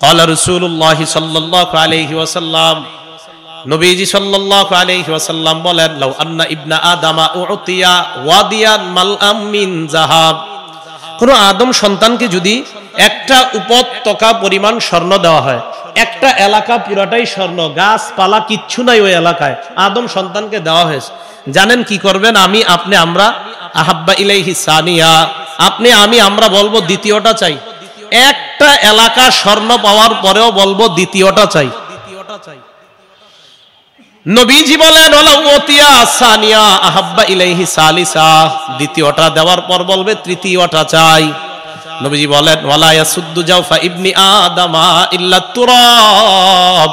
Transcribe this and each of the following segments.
ক্বালা রাসূলুল্লাহ সাল্লাল্লাহু আলাইহি ওয়াসাল্লাম, নবীজি সাল্লাল্লাহু আলাইহি ওয়াসাল্লাম বলেন, লাউ আন্না ইবনা আদামা উতিয়া ওয়াদিয়ান মালআম মিন যাহাব, কোন আদম সন্তানকে যদি একটা উপত্যকা পরিমাণ স্বর্ণ দেওয়া হয়, একটা এলাকা পুরাটাই স্বর্ণ, গাছপালা কিচ্ছু নাই ওই এলাকায়, আদম সন্তানকে দেওয়া হয়েছে, জানেন কি করবেন? আমরা আহাব্বা ইলাইহি সানিয়া, আমরা বলবো দ্বিতীয়টা চাই। একটা এলাকা স্বর্ণ পাওয়ার পরেও বলবো দ্বিতীয়টা চাই। নবীজি বলেন ওয়ালা উতিয়া সানিয়া আহাব্বা ইলাইহি সালিসা, দ্বিতীয়টা দেওয়ার পর বলবে তৃতীয়টা চাই। নবীজি বলেন ওয়ালা ইয়াসুদ্দু জাওফা ইবনি আদামা ইল্লা তুরাব,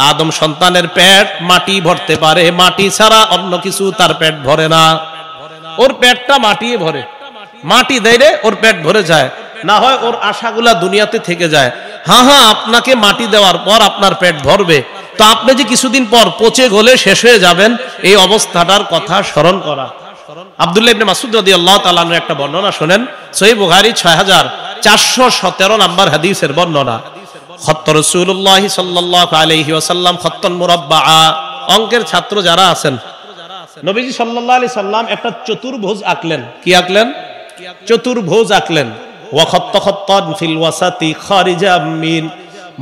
আদম সন্তানের পেট মাটি ভরতে পারে, মাটি ছাড়া অন্য কিছু তার পেট ভরে না। ওর পেটটা মাটি ভরে, মাটি দেয় ওর পেট ভরে যায়, না হয় ওর আশাগুলা দুনিয়াতে থেকে যায়। হ্যাঁ, আপনাকে মাটি দেওয়ার পর আপনার পেট ভরবে, তো আপনি যে কিছুদিন পর পচে গলে শেষ হয়ে যাবেন, এই অবস্থাটার কথা স্মরণ করা। আব্দুল্লাহ ইবনে মাসউদ রাদিয়াল্লাহু তাআলা আনহু একটা বর্ণনা শুনেন, সহিহ বুখারী 6417 নম্বর হাদিসের বর্ণনা। খত্ত রাসূলুল্লাহ সাল্লাল্লাহু আলাইহি ওয়াসাল্লাম খত্তান মুরাব্বাআ, অঙ্কের ছাত্র যারা আছেন, নবীজি সাল্লাল্লাহু আলাইহি সাল্লাম একটা চতুর্ভুজ আঁকলেন। কি আঁকলেন? চতুর্ভুজ আঁকলেন। ওয়া খত্ত খত্তান ফিল ওয়াসাতি খারিজাম মিন,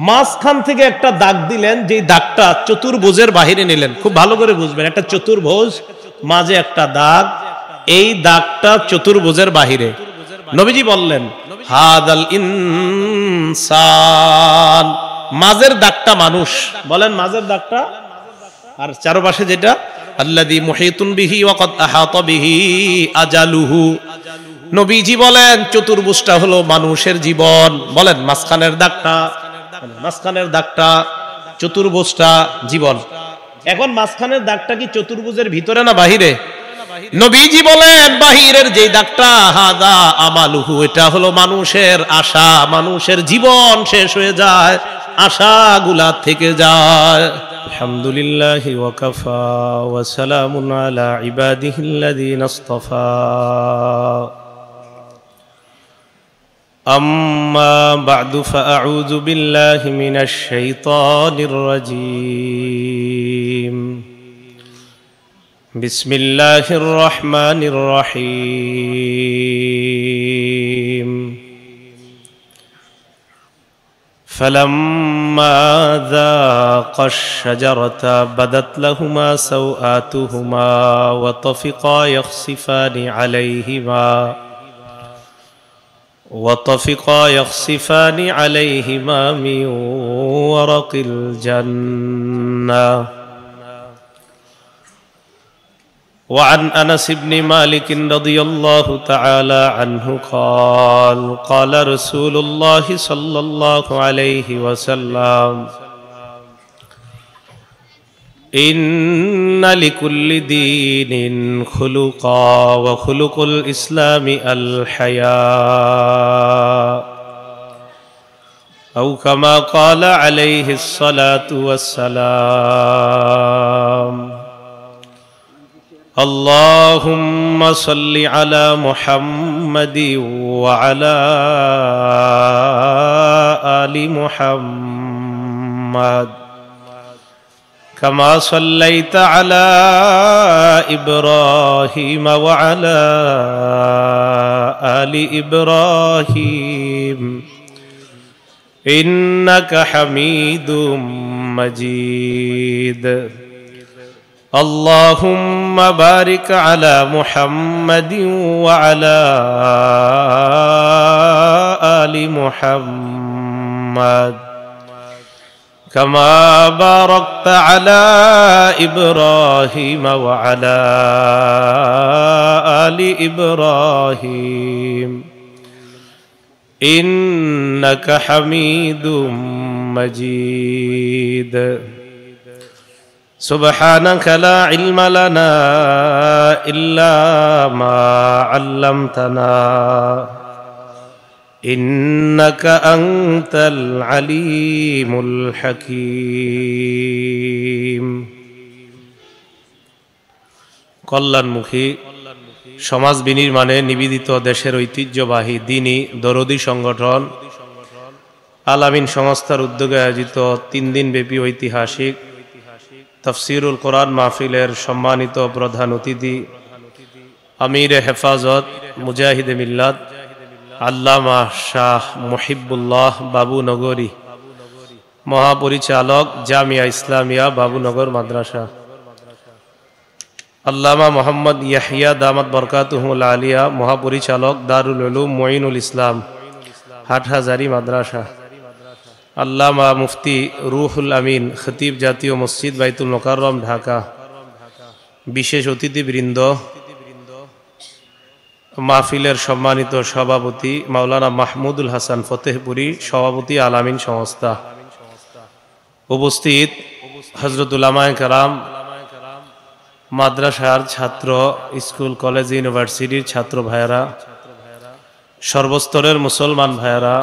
মাঝখান থেকে একটা দাগ দিলেন, যে দাগটা চতুর্ভুজের বাহিরে নিলেন। খুব ভালো করে বুঝবেন, একটা চতুর্ভুজ, মাঝে একটা দাগ, এই দাগটা চতুর্ভুজের বাহিরে। নবীজি বললেন হাদাল ইনসান, মাঝের দাগটা মানুষ, বলেন মাঝের দাগটা, আর চারপাশে যেটা আল্লাযী মুহীতুন বিহি ওয়া ক্বাদ আহাতা বিহি আজালুহু। নবীজি বলেন চতুর্ভুজটা হলো মানুষের জীবন, বলেন মাঝখানের দাগটা চতুর্ভুজটা জীবন। এখন মাঝখানের দাগটা কি চতুর্ভুজের ভিতরে না বাহিরে? নবীজি বলেন বাহিরের যে দাগটা হাদা আমালুহু, এটা হলো মানুষের আশা, মানুষের জীবন শেষ হয়ে যায়, আশাগুলা থেকে যায়। আলহামদুলিল্লাহি ওয়া কাফা ওয়া সালামুন আলা ইবাদিহিল্লাযীনা ইসতাফা। أما بعد فأعوذ بالله من الشيطان الرجيم. بسم الله الرحمن الرحيم. فلما ذاقا الشجرة بدت لهما سوآتهما وطفقا يخصفان عليهما من ورق الجنة. وعن أنس بن مالك رضي الله تعالى عنه قال قال رسول الله صلى الله عليه وسلم إن لكل دين خلقا وخلق الإسلام الحياء، أو كما قال عليه الصلاة والسلام. اللهم صل على محمد وعلى آل محمد كما صليت على إبراهيم وعلى آل إبراهيم إنك حميد مجيد. اللهم بارك على محمد وعلى آل محمد كما باركت على إبراهيم وعلى آل إبراهيم إنك حميد مجيد. سبحانك لا علم لنا إلا ما علمتنا إنك أنت العليم الحكيم. কল্যাণমুখী সমাজ বিনির্মাণে নিবেদিত দেশের ঐতিহ্যবাহী দ্বীনি দরদি সংগঠন আল আমিন সংস্থার উদ্যোগে আয়োজিত 3 দিন ব্যাপী ঐতিহাসিক তাফসিরুল কোরআন মাহফিলের সম্মানিত প্রধান অতিথি আমির হেফাজত মুজাহিদে মিল্লাত আল্লামা শাহ মুহিবুল্লাহ বাবুনগরী, মহাপরিচালক জামিয়া ইসলামিয়া বাবুনগর মাদ্রাসা, আল্লামা মোহাম্মদ ইয়াহিয়া দামাত বরকাতুহুল আলিয়া, মহাপরিচালক দারুল উলুম মুঈনুল ইসলাম হাটহাজারী মাদ্রাসা, আল্লামা মুফতি রুহুল আমিন খতিব জাতীয় মসজিদ বাইতুল মোকাররম ঢাকা, বিশেষ অতিথিবৃন্দ, মাহফিলের সম্মানিত সভাপতি মাওলানা মাহমুদুল হাসান ফতেহপুরী, সভাপতি আল আমিন সংস্থা, উপস্থিত হযরত উলামায়ে কেরাম, মাদ্রাসার ছাত্র, স্কুল কলেজ ইউনিভার্সিটির ছাত্র ভাইয়েরা, সর্বস্তরের মুসলমান ভাইয়েরা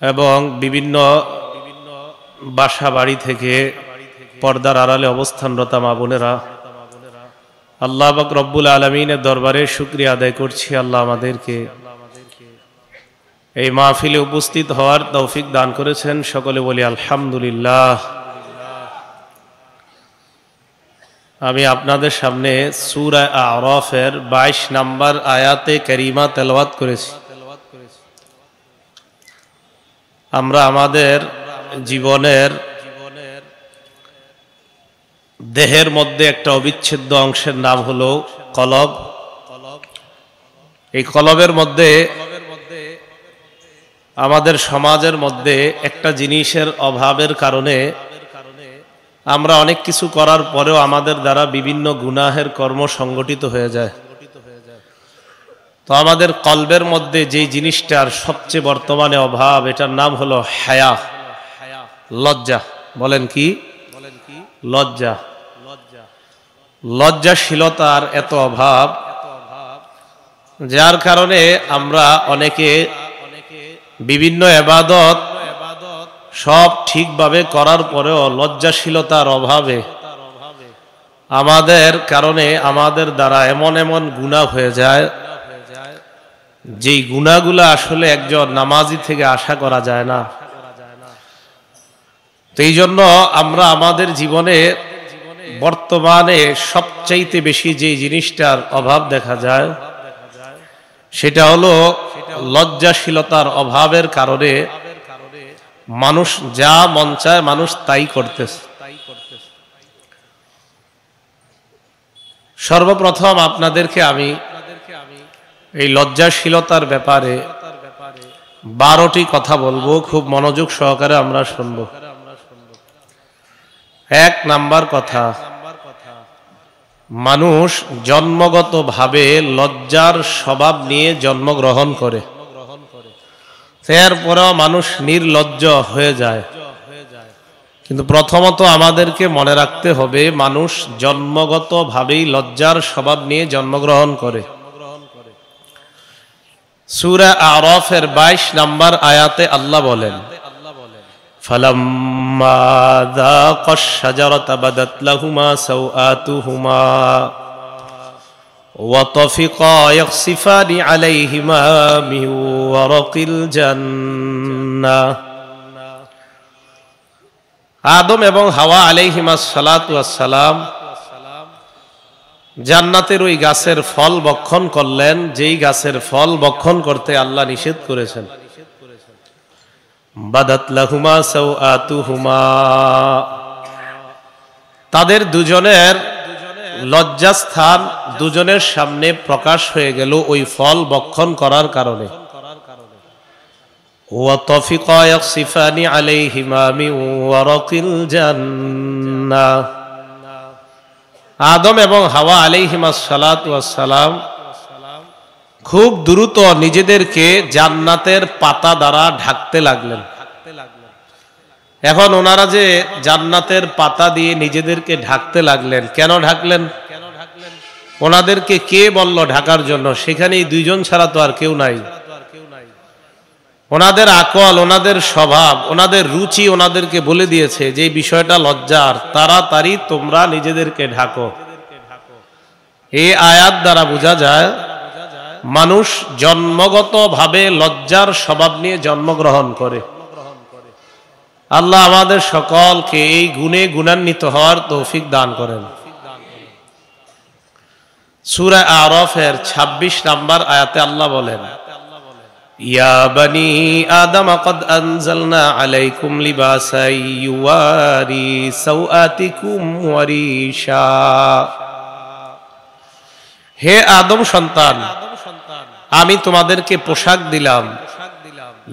এবং বিভিন্ন বাসা বাড়ি থেকে পর্দার আড়ালে অবস্থানরত মা বোনেরা, আল্লাহ পাক রব্বুল আলামিনের দরবারে শুকরিয়া আদায় করছি। আল্লাহ আমাদেরকে এই মাহফিলে উপস্থিত হওয়ার তৌফিক দান করেছেন, সকলে বলি আলহামদুলিল্লাহ। আমি আপনাদের সামনে সূরা আরাফের 22 নম্বর আয়াতে কারিমা তেলাওয়াত করেছি। আমরা আমাদের জীবনের দেহের মধ্যে একটা অবিচ্ছেদ্য অংশের নাম হলো কলব। এই কলবের মধ্যে আমাদের সমাজের মধ্যে একটা জিনিসের অভাবের কারণে আমরা অনেক কিছু করার পরেও আমাদের দ্বারা বিভিন্ন গুনাহের কর্ম সংগঠিত হয়ে যায়। তো আমাদের কলবের মধ্যে যে জিনিসটার সবচেয়ে বর্তমানে অভাব, এটার নাম হলো হায়া, লজ্জা। বলেন কি? লজ্জা। লজ্জাশীলতার এত অভাব, যার কারণে আমরা অনেকে বিভিন্ন ইবাদত সব ঠিকভাবে করার পরেও লজ্জাশীলতার অভাবে আমাদের কারণে আমাদের দ্বারা এমন এমন গুনাহ হয়ে যায়, যেই গুনাহগুলো আসলে একজন নামাজি থেকে আশা করা যায় না। তো এই জন্য আমরা আমাদের জীবনে বর্তমানে সবচাইতে বেশি যে জিনিসটার অভাব দেখা যায়, সেটা হলো লজ্জাশীলতার অভাবের কারণে মানুষ যা মন চায় মানুষ তাই করতেছে। সর্বপ্রথম আপনাদেরকে আমি এই লজ্জাশীলতার ব্যাপারে 12টি কথা বলবো, খুব মনোযোগ সহকারে আমরা শুনব। 1 নাম্বার কথা, মানুষ জন্মগতভাবে লজ্জার স্বভাব নিয়ে জন্মগ্রহণ করে, এরপরেও মানুষ নির্লজ্জ হয়ে যায়। কিন্তু প্রথমত আমাদেরকে মনে রাখতে হবে, মানুষ জন্মগতভাবেই লজ্জার স্বভাব নিয়ে জন্মগ্রহণ করে। সূরা আরাফের 22 নম্বর আয়াতে আল্লাহ বলেন, ফালাম্মা যাকাশ শাজারাতা বাদাত লাহুমা সাওআতুহুমা ওয়া তাফিকা ইয়াখসিফানি আলাইহিমা মিন ওয়ারাকিল জান্নাহ। আদম এবং হাওয়া আলাইহিমাস সালাতু ওয়াস সালাম জান্নাতের ওই গাছের ফল ভক্ষণ করলেন, যেই গাছের ফল ভক্ষণ করতে আল্লাহ নিষেধ করেছেন। বাদাত লাহুমা সাওআতুহুমা, তাদের দুজনের লজ্জাস্থান দুজনের সামনে প্রকাশ হয়ে গেল ওই ফল ভক্ষণ করার কারণে। ওয়া তাফিকা ইয়াখসিফানি আলাইহিমা মিন ওয়ারাকিল জান্নাহ। আদম এবং হাওয়া আলাইহিমাস সালাতু ওয়াস সালাম খুব দ্রুত নিজেদেরকে জান্নাতের পাতা দ্বারা ঢাকতে লাগলেন। এখন ওনারা যে জান্নাতের পাতা দিয়ে নিজেদেরকে ঢাকতে লাগলেন, কেন ঢাকলেন? ওনাদেরকে কে বলল ঢাকার জন্য? সেখানেই দুইজন ছাড়া তো আর কেউ নাই। ওনাদের আকল, ওনাদের স্বভাব, ওনাদের রুচি ওনাদেরকে বলে দিয়েছে যে বিষয়টা লজ্জার, তাড়াতাড়ি তোমরা নিজেদেরকে ঢাকো। এই আয়াত দ্বারা বোঝা যায় মানুষ জন্মগতভাবে লজ্জার স্বভাব নিয়ে জন্মগ্রহণ করে। আল্লাহ আমাদের সকলকে এই গুণে গুণান্বিত হওয়ার তৌফিক দান করেন। সূরা আরাফের ২৬ নম্বর আয়াতে আল্লাহ বলেন, ইয়া বানি আদম ক্বাদ আনজালনা আলাইকুম লিবাসান ইউয়ারি সাওআতিকুম ওয়া রিশা। হে আদম সন্তান, আমি তোমাদেরকে পোশাক দিলাম,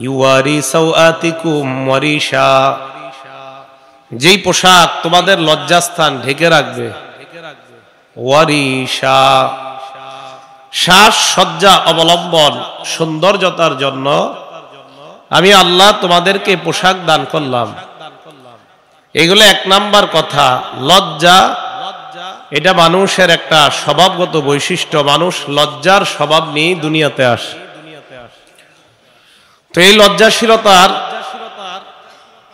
ইউয়ারি সাওআতিকুম ওয়া রিশা, যেই পোশাক তোমাদের লজ্জাস্থান ঢেকে রাখবে, ওয়া রিশা, শ্বাস সজ্জা অবলম্বন সৌন্দর্যতার জন্য আমি আল্লাহ তোমাদেরকে পোশাক দান করলাম। এগুলো এক নাম্বার কথা। লজ্জা এটা মানুষের একটা স্বভাবগত বৈশিষ্ট্য। মানুষ লজ্জার স্বভাব নিয়ে দুনিয়াতে আসে। তো এই লজ্জাশীলতার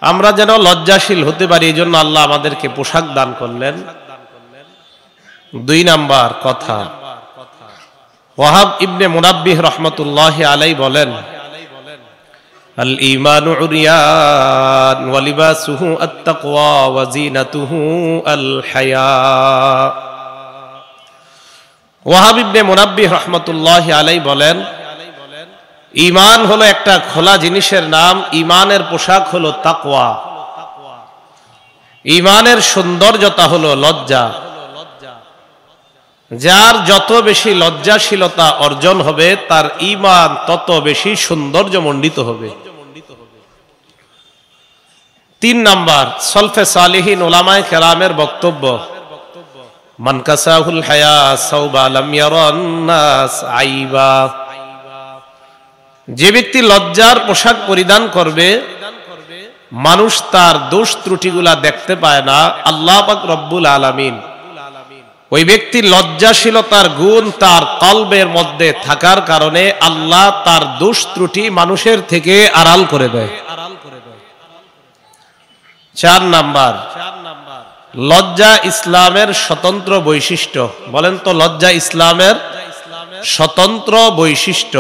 আমরা যেন লজ্জাশীল হতে পারি, এই জন্য আল্লাহ আমাদেরকে পোশাক দান করলেন। ২ নাম্বার কথা, ওয়াহাব ইবনে মুনাব্বিহ রাহমাতুল্লাহি আলাইহি বলেন, আল ঈমানু উরিয়ান ওয়া লিবাসুহু আত-তাকওয়া ওয়া জিনাতুহু আল হায়া। ওয়াহাব ইবনে মুনাব্বিহ রাহমাতুল্লাহি আলাইহি বলেন, ঈমান হলো একটা খোলা জিনিসের নাম, ঈমানের পোশাক হলো তাকওয়া। ঈমানের সৌন্দর্যতা হলো লজ্জা। যার যত বেশি লজ্জাশীলতা অর্জন হবে তার ঈমান তত বেশি সৌন্দর্যমণ্ডিত হবে। ৩ নাম্বার, সলফে সালিহিন উলামায়ে কেরামের বক্তব্য, মান কাসাহুল হায়া সাওবা লাম ইয়ারান নাস আইবা। যে ব্যক্তি লজ্জার পোশাক পরিধান করবে, মানুষ তার দোষ ত্রুটিগুলা দেখতে পায় না। আল্লাহ পাক রব্বুল আলামিন ওই ব্যক্তি লজ্জাশীলতার গুণ তার কলবের মধ্যে থাকার কারণে আল্লাহ তার দোষ ত্রুটি মানুষের থেকে আড়াল করে দেয়। ৪ নাম্বার, লজ্জা ইসলামের স্বতন্ত্র বৈশিষ্ট্য। বলেন তো, লজ্জা ইসলামের স্বতন্ত্র বৈশিষ্ট্য।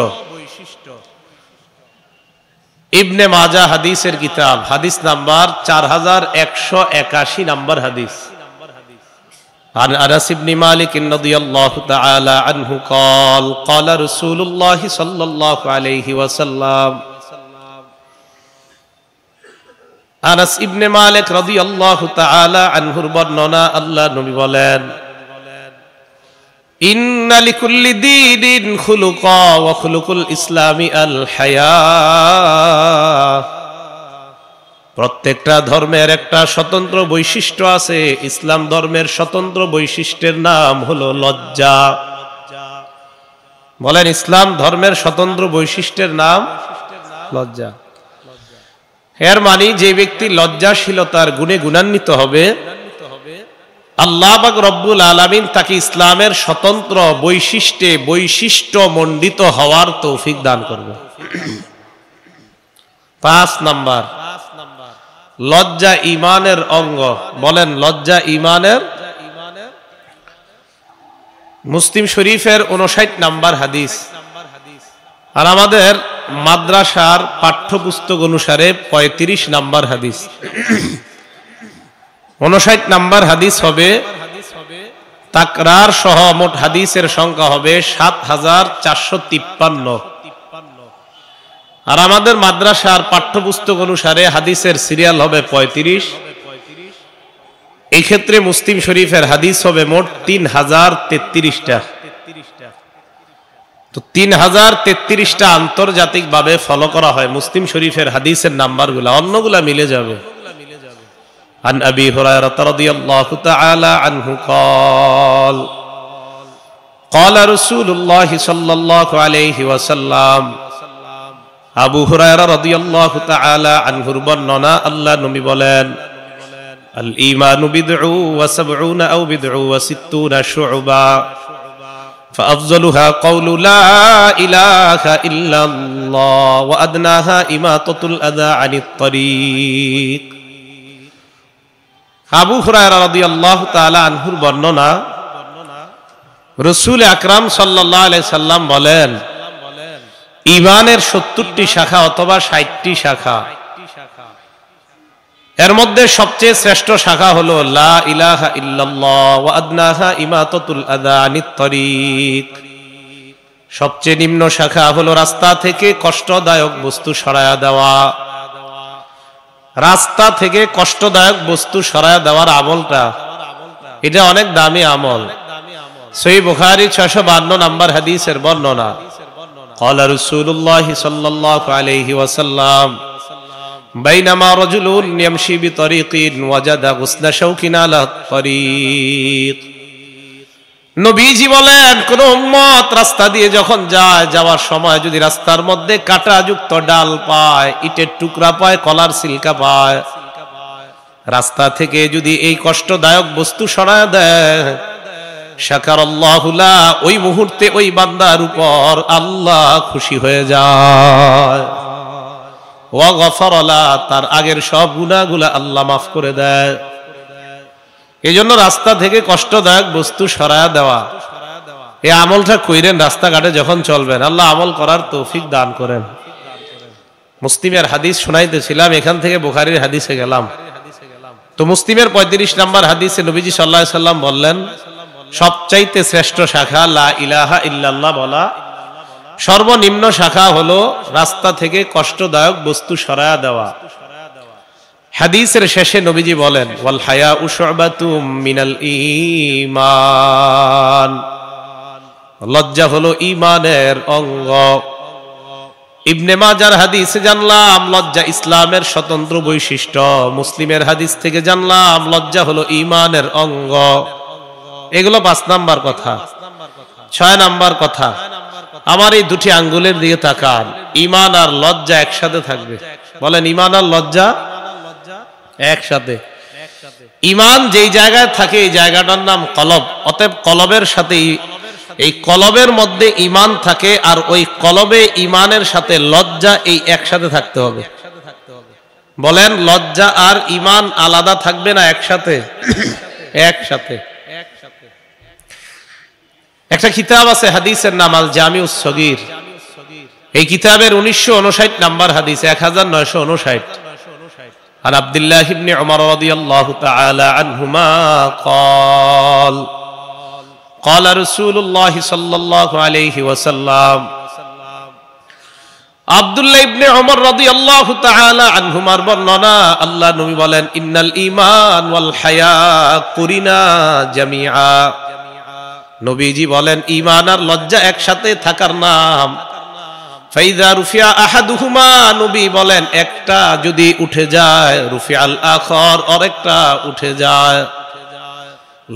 ইবনে মাজাহ হাদিসের কিতাব, হাদিস নাম্বার 4181 নাম্বার হাদিস। عن أنس بن مالك رضي الله تعالى عنه قال قال رسول الله صلى الله عليه وسلم। আনাস ইবনে মালিক রাদিয়াল্লাহু তাআলা আনহুর বর্ণনা, আল্লাহ নবী বলেন, ইন্না লিকুল্লি দীনিন খুলুকা ওয়া খুলুকুল ইসলামি আল হায়া। প্রত্যেকটা ধর্মের একটা স্বতন্ত্র বৈশিষ্ট্য আছে। ইসলাম ধর্মের স্বতন্ত্র বৈশিষ্ট্যের নাম হলো লজ্জা। বলেন, ইসলাম ধর্মের স্বতন্ত্র বৈশিষ্ট্যের নাম লজ্জা। এর মানে যে ব্যক্তি লজ্জাশীলতার গুণে গুণান্বিত হবে, আল্লাহ পাক রব্বুল আলামিন তাকে ইসলামের স্বতন্ত্র বৈশিষ্ট্য মণ্ডিত হওয়ার তৌফিক দান করবে। ৫ নাম্বার, লজ্জা ঈমানের অঙ্গ। বলেন, লজ্জা ঈমানের। মুসলিম শরীফের ৫৯ নাম্বার হাদিস। আর আমাদের মাদ্রাসার পাঠ্যপুস্তক অনুসারে ৩৫ নাম্বার হাদিস। ৫৯ নাম্বার হাদিস হবে, তাকরার সহ মোট হাদিসের সংখ্যা হবে ৭,৪৫৩। আর আমাদের মাদ্রাসার পাঠ্যপুস্তক অনুসারে হাদিসের সিরিয়াল হবে ৩৫। এই ক্ষেত্রে মুসলিম শরীফের হাদিস হবে মোট ৩,০৩৩টা। তো ৩,০৩৩টা আন্তর্জাতিকভাবে ফলো করা হয় মুসলিম শরীফের হাদিসের নাম্বারগুলা, অন্যগুলা মিলে যাবে। عن أبي هريرة رضي الله تعالى عنه قال قال رسول الله صلى الله عليه وسلم। আবু হুরায়রা রাদিয়াল্লাহু তাআলা আনহুর বর্ণনা, আল্লাহ নবী বলেন, আল ঈমানু বিদউ ওয়া সাবউনা আও বিদউ ওয়া সিত্তুনা শু'বা ফাআফযালুহা কাওলু লা ইলাহা ইল্লাল্লাহ ওয়া আদনাহা ইমাতাতুল আযা আনিত তারিক। আবু হুরায়রা রাদিয়াল্লাহু তাআলা আনহুর বর্ণনা, রাসূল আকরাম সাল্লাল্লাহু আলাইহি সাল্লাম বলেন, ঈমানের 70টি শাখা অথবা 60টি শাখা, এর মধ্যে সবচেয়ে শ্রেষ্ঠ শাখা হলো লা ইলাহা ইল্লাল্লাহ ওয়া আদনাহা ইমাতাতুল আযা আনিত তরিক। সবচেয়ে নিম্ন শাখা হলো রাস্তা থেকে কষ্টদায়ক বস্তু সরায়া দেওয়া। রাস্তা থেকে কষ্টদায়ক বস্তু সরায়া দেওয়ার আমলটা, এটা অনেক দামি আমল। সহিহ বুখারী 652 নম্বর হাদিসের বর্ণনা, ক্বালা রাসূলুল্লাহ সাল্লাল্লাহু আলাইহি ওয়াসাল্লাম বাইনামা রাজুলুন ইয়ামশি বিতরিকিন ওয়াজাদা গুসনা শাওকিন আলা তরিক। নবীজি বলেন, কোন উম্মত রাস্তা দিয়ে যখন যায়, যাওয়ার সময় যদি রাস্তার মধ্যে কাঁটাযুক্ত ডাল পায়, ইটের টুকরা পায়, কলার সিলকা পায়, রাস্তা থেকে যদি এই কষ্টদায়ক বস্তু সরায় দেয়, শাকারাল্লাহু লা, ওই মুহূর্তে ওই বান্দার উপর আল্লাহ খুশি হয়ে যায়। ওয়া গফারা লা, তার আগের সব গুনাহগুলো আল্লাহ মাফ করে দেয়। এই জন্য রাস্তা থেকে কষ্টদায়ক বস্তু সরায়া দেওয়া, এই আমলটা কইরেন রাস্তাঘাটে যখন চলবেন, আল্লাহ আমল করার তৌফিক দান করেন। মুসলিমের হাদিস শোনাইতেছিলাম, এখান থেকে বুখারীর হাদিসে গেলাম। তো মুসলিমের 35 নম্বর হাদিসে নবীজি সাল্লাল্লাহু আলাইহি সাল্লাম বললেন, সবচাইতে শ্রেষ্ঠ শাখা লা ইলাহা ইল্লাল্লাহ বলা, সর্বনিম্ন শাখা হলো রাস্তা থেকে কষ্টদায়ক বস্তু সরায়া দেওয়া। হাদিসের শেষে নবীজি বলেন, ওয়াল হায়াউ শু'বাতুম মিনাল ঈমান, লজ্জা হলো ঈমানের অঙ্গ। ইবনে মাজার হাদিসে জানলাম লজ্জা ইসলামের স্বতন্ত্র বৈশিষ্ট্য। মুসলিমের হাদিস থেকে জানলাম লজ্জা হলো ঈমানের অঙ্গ। এগুলো 5 নাম্বার কথা। 6 নাম্বার কথা, আমার এই দুটি আঙ্গুলের দিকে তাকান, ঈমান আর লজ্জা একসাথে থাকবে। বলেন, ঈমান আর লজ্জা একসাথে। ঈমান যেই জায়গায় থাকে এই জায়গাটার নাম কলব। অতএব কলবের সাথে, এই কলবের মধ্যে ঈমান থাকে, আর ওই কলবে ঈমানের সাথে লজ্জা এই একসাথে থাকতে হবে। বলেন, লজ্জা আর ঈমান আলাদা থাকবে না একসাথে? একসাথে। একটা কিতাব আছে হাদিসের নাম আল জামিউস সগীর। এই কিতাবের 1959 নাম্বার হাদিস, 1959। আর আব্দুল্লাহ ইবনে উমর রাদিয়াল্লাহু তাআলা আনহুমা قال قال رسول الله صلى الله عليه وسلم, আব্দুল্লাহ ইবনে উমর রাদিয়াল্লাহু তাআলা আনহুমার বর্ণনা, আল্লাহ নবী বলেন, ইন্নাল ঈমান ওয়াল হায়া কুরিনা জামিআ। নবীজি বলেন, ঈমান আর লজ্জা একসাথে থাকার নাম। ফাইযা রুফিয়া আহাদুহুমা, নবী বলেন একটা যদি উঠে যায়, রুফিয়াল আখর, আরেকটা উঠে যায়।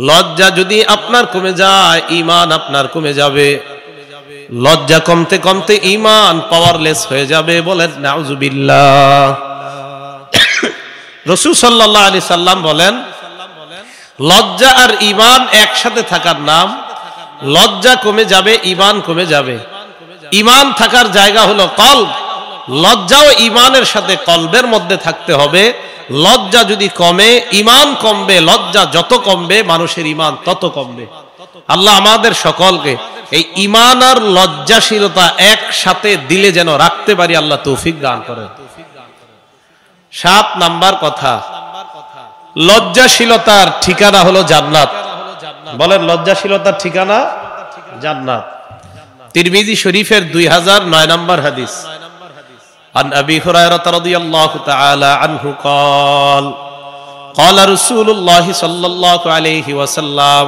লজ্জা যদি আপনার কমে যায়, ঈমান আপনার কমে যাবে। লজ্জা কমতে কমতে ঈমান পাওয়ারলেস হয়ে যাবে। বলেন নাউজুবিল্লাহ। রাসূল সাল্লাল্লাহু আলাইহি সাল্লাম বলেন, লজ্জা আর ঈমান একসাথে থাকার নাম। লজ্জা কমে যাবে, ঈমান কমে যাবে। ঈমান থাকার জায়গা হলো কলব। লজ্জাও ঈমানের সাথে কলবের মধ্যে থাকতে হবে। লজ্জা যদি কমে, ঈমান কমবে। লজ্জা যত কমবে, মানুষের ঈমান তত কমবে। আল্লাহ আমাদের সকলকে এই ঈমান আর লজ্জাশীলতা একসাথে দিলে যেন রাখতে পারি, আল্লাহ তৌফিক দান করেন। 7 নাম্বার কথা, লজ্জাশীলতার ঠিকানা হলো জান্নাত। বলেন, লজ্জাশীলতার ঠিকানা জান্নাত। তিরমিজি শরীফের 2009 নম্বর হাদিস, আন আবি হুরায়রা রাদিয়াল্লাহু তাআলা আনহু قال قال رسول الله صلى الله عليه وسلم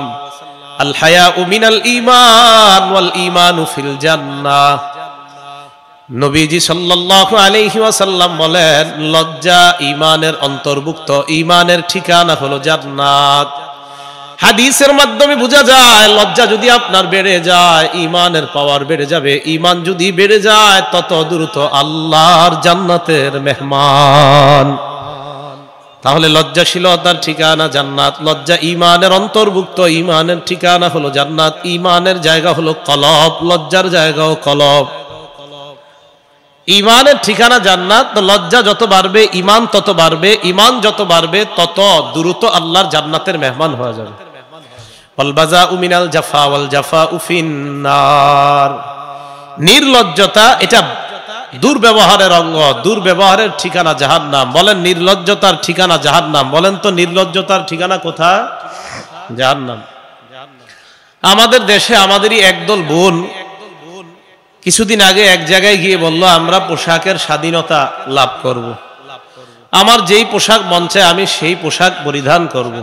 আল হায়াউ মিনাল ঈমান ওয়াল ঈমানু ফিল জান্নাহ। নবীজি সাল্লাল্লাহু আলাইহি ওয়াসাল্লাম বলেন, লজ্জা ঈমানের অন্তর্ভুক্ত, ঈমানের ঠিকানা হলো জান্নাত। হাদিসের মাধ্যমে বোঝা যায়, লজ্জা যদি আপনার বেড়ে যায়, ঈমানের পাওয়ার বেড়ে যাবে। ঈমান যদি বেড়ে যায়, তত দ্রুত আল্লাহর জান্নাতের মেহমান। তাহলে লজ্জাশীলতার ঠিকানা জান্নাত। লজ্জা ঈমানের অন্তর্ভুক্ত, ঈমানের ঠিকানা হলো জান্নাত। ঈমানের জায়গা হলো কলব, লজ্জার জায়গাও কলব। ঈমানের ঠিকানা জান্নাত। লজ্জা যত বাড়বে, ঈমান তত বাড়বে। ঈমান যত বাড়বে, তত দ্রুত আল্লাহর জান্নাতের মেহমান হয়ে যাবে। ওয়াল বাযাউ মিনাল জাফা ওয়াল জাফাউ ফিন্নার। নির্লজ্জতা এটা দুর্ব্যবহারের অঙ্গ, দুর্ব্যবহারের ঠিকানা জাহান্নাম। বলেন নির্লজ্জতার ঠিকানা জাহান্নাম। বলেন তো নির্লজ্জতার ঠিকানা কোথায়? জাহান্নাম। আমাদের দেশে আমাদেরই একদল বোন কিছুদিন আগে এক জায়গায় গিয়ে বলল, আমরা পোশাকের স্বাধীনতা লাভ করব, আমার যেই পোশাক মন চায় আমি সেই পোশাক পরিধান করব।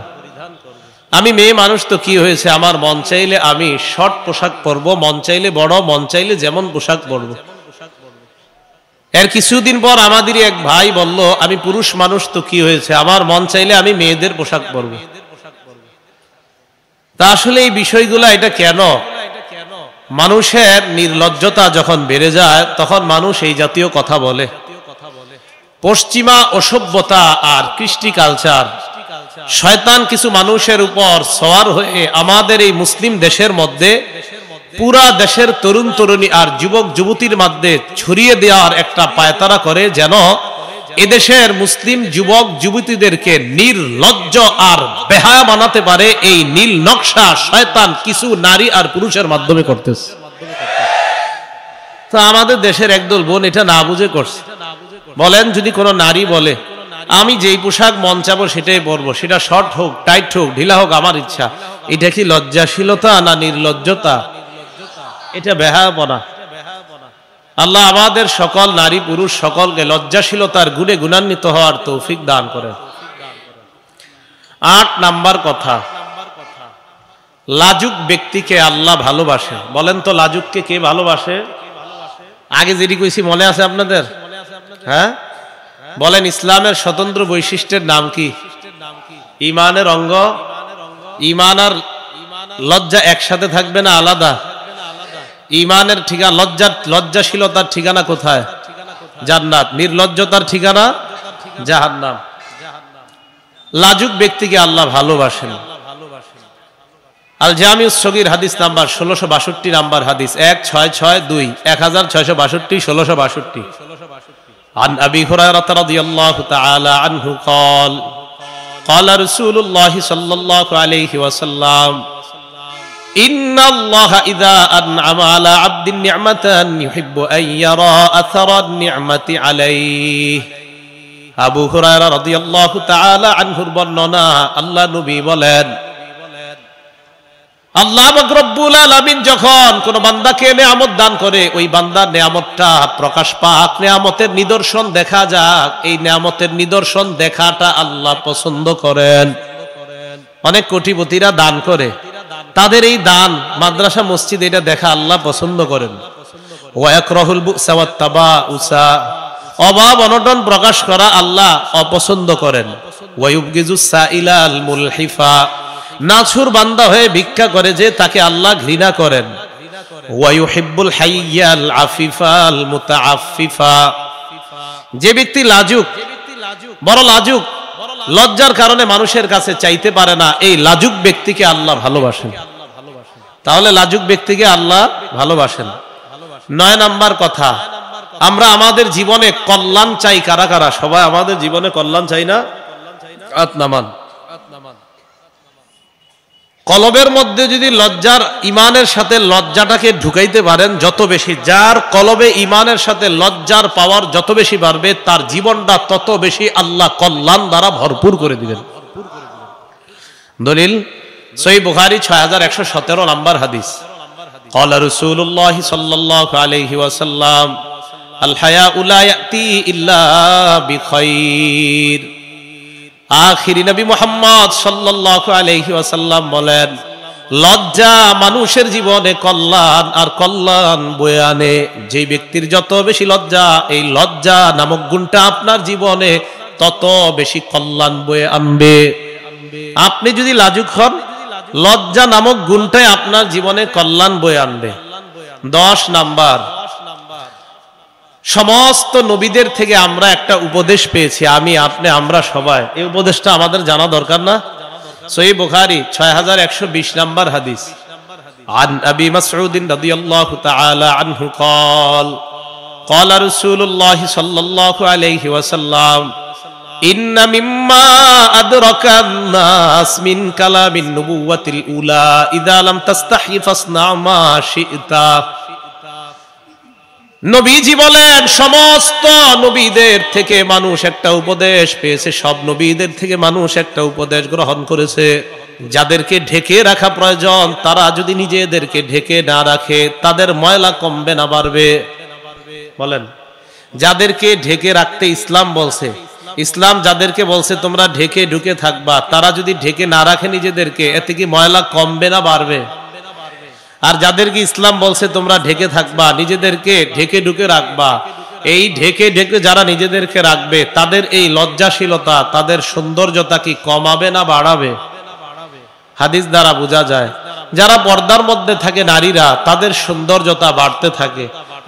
আমি মেয়ে মানুষ, তো কি হয়েছে, আমার মন চাইলে আমি শর্ট পোশাক পরবো, মন চাইলে বড়, মন চাইলে যেমন পোশাক পরবো। এর কিছুদিন পর আমাদেরই এক ভাই বলল, আমি পুরুষ মানুষ, তো কি হয়েছে, আমার মন চাইলে আমি মেয়েদের পোশাক পরবো। তা আসলে এই বিষয়গুলো এটা কেন? মানুষের নির্লজ্জতা যখন বেড়ে যায় তখন মানুষ এই জাতীয় কথা বলে। পশ্চিমা অসভ্যতা আর কৃষ্টি কালচার, শয়তান কিছু মানুষের উপর সওয়ার হয়ে আমাদের এই মুসলিম দেশের মধ্যে পুরা দেশের তরুণ তরুণী আর যুবক যুবতীর মধ্যে ছড়িয়ে দেওয়ার একটা পায়তারা করে, যেন এদেশের মুসলিম যুবক যুবতীদেরকে নির্লজ্জ আর বেহায়া বানাতে পারে। এই নীল নকশা শয়তান কিছু নারী আর পুরুষের মাধ্যমে করতেছে। তো আমাদের দেশের একদল বোন এটা না বুঝে করছে। বলেন যদি কোনো নারী বলে, আমি যেই পোশাক মন চাবো সেটাই পরবো, সেটা শর্ট হোক, টাইট হোক, ঢিলা হোক, আমার ইচ্ছা, এটা কি লজ্জাশীলতা না নির্লজ্জতা? এটা বেহায়াপনা। আল্লাহ আমাদের সকল নারী পুরুষ সকলকে লজ্জাশীলতার গুণে গুণান্বিত হওয়ার তৌফিক দান করেন। 8 নাম্বার কথা, লাজুক ব্যক্তিকে আল্লাহ ভালোবাসে। বলেন তো লাজুককে কে ভালোবাসে? আগে যেটি কইছি মনে আছে আপনাদের? হ্যাঁ বলেন, ইসলামের স্বতন্ত্র বৈশিষ্ট্যের নাম কি? ঈমানের অঙ্গ। ঈমান আর লজ্জা একসাথে থাকবে না আলাদা? ঈমানের ঠিকানা, লজ্জাশীলতার ঠিকানা কোথায়? জান্নাত। নির্লজ্জতার ঠিকানা জাহান্নাম। লাজুক ব্যক্তিকে আল্লাহ ভালোবাসেন। আল জামিউস সগীর হাদিস নাম্বার 1662 নাম্বার হাদিস, 1662 1662 1662। عن أبي هريرة رضي الله تعالى عنه قال قال رسول الله صلى الله عليه وسلم إن الله إذا أنعم على عبد نعمة يحب أن يرى أثر النعمة عليه। আবু হুরায়রা রাদিয়াল্লাহু তাআলা আনহুর বর্ণনা, আল্লাহ নবী বলেন, আল্লাহ রব্বুল আলামিন যখন কোন বান্দাকে নেয়ামত দান করে, ওই বান্দার নেয়ামতটা প্রকাশ পাক, নেয়ামতের নিদর্শন দেখা যাক, এই নেয়ামতের নিদর্শন দেখাটা আল্লাহ পছন্দ করেন। অনেক কোটিপতিরা দান করে, তাদের এই দান মাদ্রাসা মসজিদ এটা দেখা আল্লাহ পছন্দ করেন। ওয়াকরাহুল বুসা ওয়াত তাবাউসা, অভাব অনটন প্রকাশ করা আল্লাহ অপছন্দ করেন। ওয়ায়ুবগিজুস সাইলাল মুলহিফা, নাছুর বান্দা হয়ে ভিক্ষা করে যে, তাকে আল্লাহ ঘৃণা করেন। ওয়ায়ুহিব্বুল হাইয়াল আফিফাল মুতাআফফিফা, যে ব্যক্তি লাজুক, বড় লাজুক, লজ্জার কারণে মানুষের কাছে চাইতে পারে না, এই লাজুক ব্যক্তিকে আল্লাহ ভালোবাসেন। তাহলে লাজুক ব্যক্তিকে আল্লাহ ভালোবাসেন। 9 নাম্বার কথা, আমরা আমাদের জীবনে কল্যাণ চাই কারা কারা? সবাই আমাদের জীবনে কল্যাণ চাই না? হাত নামান। কলবের মধ্যে যদি লজ্জার, ইমানের সাথে লজ্জাটাকে ঢুকাইতে পারেন যত বেশি, যার কলবে ইমানের সাথে লজ্জার পাওয়ার যত বেশি বাড়বে, তার জীবনটা তত বেশি আল্লাহ কল্যাণ দ্বারা ভরপুর করে দিবেন। দলিল সহিহ বুখারী 6117 নাম্বার হাদিস। قال رسول الله صلى الله عليه وسلم الحياء لا يأتي إلا بخير। আখিরি নবী মুহাম্মদ সাল্লাল্লাহু আলাইহি ওয়াসাল্লাম বলেন, লজ্জা মানুষের জীবনে কল্যাণ আর কল্যাণ বয়ে আনে। যে ব্যক্তির যত বেশি লজ্জা, এই লজ্জা নামক গুণটা আপনার জীবনে তত বেশি কল্যাণ বয়ে আনবে। আপনি যদি লাজুক হন, লজ্জা নামক গুণটাই আপনার জীবনে কল্যাণ বয়ে আনবে। 10 নাম্বার, সমস্ত নবীদের থেকে আমরা একটা উপদেশ পেয়েছি, আমি আপনি আমরা সবাই। এই উপদেশটা আমাদের জানা দরকার না? সহিহ বুখারী 6120 নাম্বার হাদিস। عن أبي مسعود رضي الله تعالى عنه قال قال رسول الله صلى الله عليه وسلم ইন্না মিম্মা আদরাকান নাস মিন কালামিন নুবুওয়াতিল উলা ইযা লাম তাস্তাহি ফাসনা মা শি'তা। নবীজি বলেন সমস্ত নবীদের থেকে মানুষ একটা উপদেশ পেয়েছে, সব নবীদের থেকে মানুষ একটা উপদেশ গ্রহণ করেছে। যাদেরকে ঢেকে রাখা প্রয়োজন তারা যদি নিজেদেরকে ঢেকে না রাখে তাদের ময়লা কমবে না বাড়বে। বলেন, যাদেরকে ঢেকে রাখতে ইসলাম বলছে, ইসলাম যাদেরকে বলছে তোমরা ঢেকে ঢুকে থাকবা, তারা যদি ঢেকে না রাখে নিজেদেরকে, এতে কি ময়লা কমবে না বাড়বে? আর যাদেরকে ইসলাম বলছে তোমরা ঢেকে থাকবা, নিজেদেরকে ঢেকে ঢুকে রাখবা, এই ঢেকে ঢেকে যারা নিজেদেরকে রাখবে তাদের এই লজ্জাশীলতা, তাদের সৌন্দর্যতা কি কমাবে না বাড়াবে? হাদিস দ্বারা বোঝা যায় যারা পর্দার মধ্যে থাকে নারীরা, তাদের সৌন্দর্যতা বাড়তে থাকে।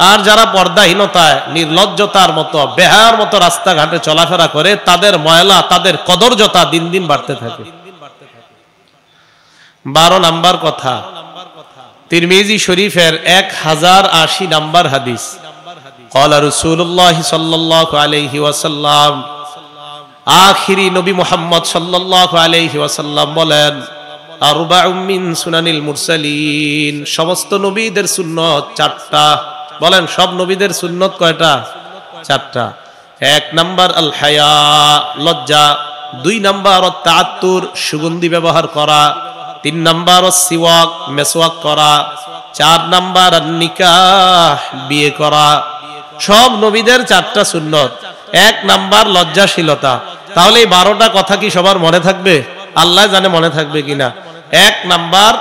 আর যারা পর্দাহীনতায় নির্লজ্জতার মতো বেহায়ার মতো রাস্তাঘাটে চলাফেরা করে, তাদের ময়লা, তাদের কদর্যতা দিন দিন বাড়তে থাকে। 12 নাম্বার কথা, তিরমিজি শরীফের 1080 নাম্বার হাদিস। ক্বালা রাসূলুল্লাহ সাল্লাল্লাহু আলাইহি ওয়াসাল্লাম, আখিরি নবী মুহাম্মদ সাল্লাল্লাহু আলাইহি ওয়াসাল্লাম বলেন, আরবাউম মিন সুনানিল মুরসালিন, সমস্ত নবীদের সুন্নত 4টা। বলেন, সব নবীদের সুন্নত কয়টা? 4টা। 1 নাম্বার আল হায়া, লজ্জা। 2 নাম্বার তাআত্তুর, সুগন্ধি ব্যবহার করা। 3 নাম্বার সিওয়াক, মেসওয়াক করা। 4 নাম্বার নিকাহ, বিয়ে করা। সব নবীদের 4টা সুন্নত। 1 নাম্বার লজ্জাশীলতা। তাহলে এই 12টা কথা কি সবার মনে থাকবে? আল্লাহ জানে মনে থাকবে কিনা। 1 নাম্বার,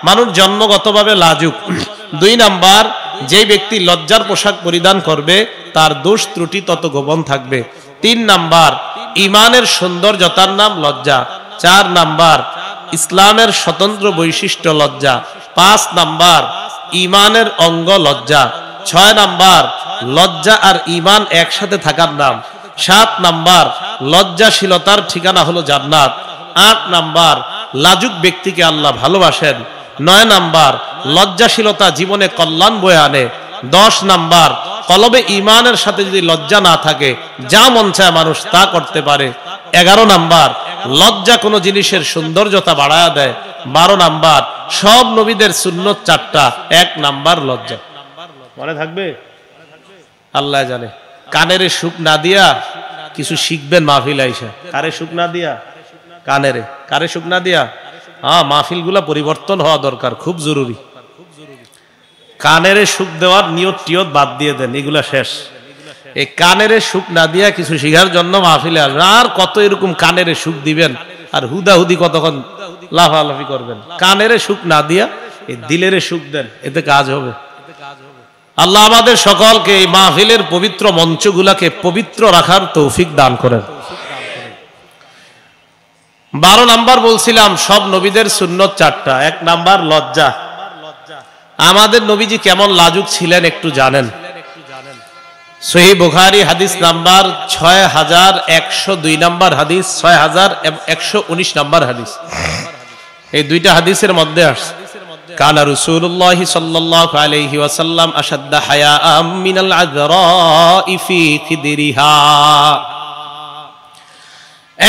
মানুষ জন্মগতভাবে লাজুক। 2 নাম্বার, যে ব্যক্তি লজ্জার পোশাক পরিধান করবে তার দোষ ত্রুটি তত গোপন থাকবে। 3 নাম্বার, ইমানের সৌন্দর্যতার নাম লজ্জা। 4 নাম্বার, ইসলামের স্বতন্ত্র বৈশিষ্ট্য লজ্জা। 5 নাম্বার, ইমানের অঙ্গ লজ্জা। 6 নাম্বার, লজ্জা আর ইমান একসাথে থাকার নাম। 7 নাম্বার, লজ্জাশীলতার ঠিকানা হলো জান্নাত। 8 নাম্বার, লাজুক ব্যক্তিকে আল্লাহ ভালোবাসেন। 9 নাম্বার, লজ্জাশীলতা জীবনে কল্যাণ বয়ে আনে। 10 নাম্বার, কলবে ইমানের সাথে যদি লজ্জা না থাকে, যা মন চায় মানুষ তা করতে পারে। 11 নাম্বার, লজ্জা কোনো জিনিসের সৌন্দর্যতা বাড়ায় দেয়। 12 নাম্বার, সব নবীদের সুন্নত 4টা। 1 নাম্বার লজ্জা। মনে থাকবে? আল্লাহ জানে। কানের সুখ না দিয়া কিছু শিখবেন মাহফিল আইসা। কারে সুখ না দিয়া? কানেরে। কারে সুখ না দিয়া? হ্যাঁ, মাহফিল গুলা পরিবর্তন হওয়া দরকার, খুব জরুরি। কানেরে সুখ দেওয়ার নিয়ত টিয়ত বাদ দিয়ে দেন, এগুলা শেষ। এই কানেরে সুখ না দিয়া কিছু শিখার জন্য মাহফিলে আসবেন। আর কত এরকম কানেরে সুখ দিবেন আর হুদাহুদি কতক্ষণ লাফালাফি করবেন। কানেরে সুখ না দিয়া এই দিলেরে সুখ দেন, এতে কাজ হবে। আল্লাহ আমাদের সকলকে এই মাহফিলের পবিত্র মঞ্চগুলাকে পবিত্র রাখার তৌফিক দান করেন। 12 নাম্বার বলছিলাম সব নবীদের সুন্নত 4টা। 1 নাম্বার লজ্জা। আমাদের নবীজি কেমন লাজুক ছিলেন একটু জানেন? সহিহ বুখারী হাদিস নাম্বার 6102 নাম্বার হাদিস, 6119 নাম্বার হাদিস। এই 2টা হাদিসের মধ্যে আসছে, কানা রাসূলুল্লাহ সাল্লাল্লাহু আলাইহি ওয়াসাল্লাম আশাদ্দা হায়াআম মিনাল আযরা'i ফি খিদরিহা।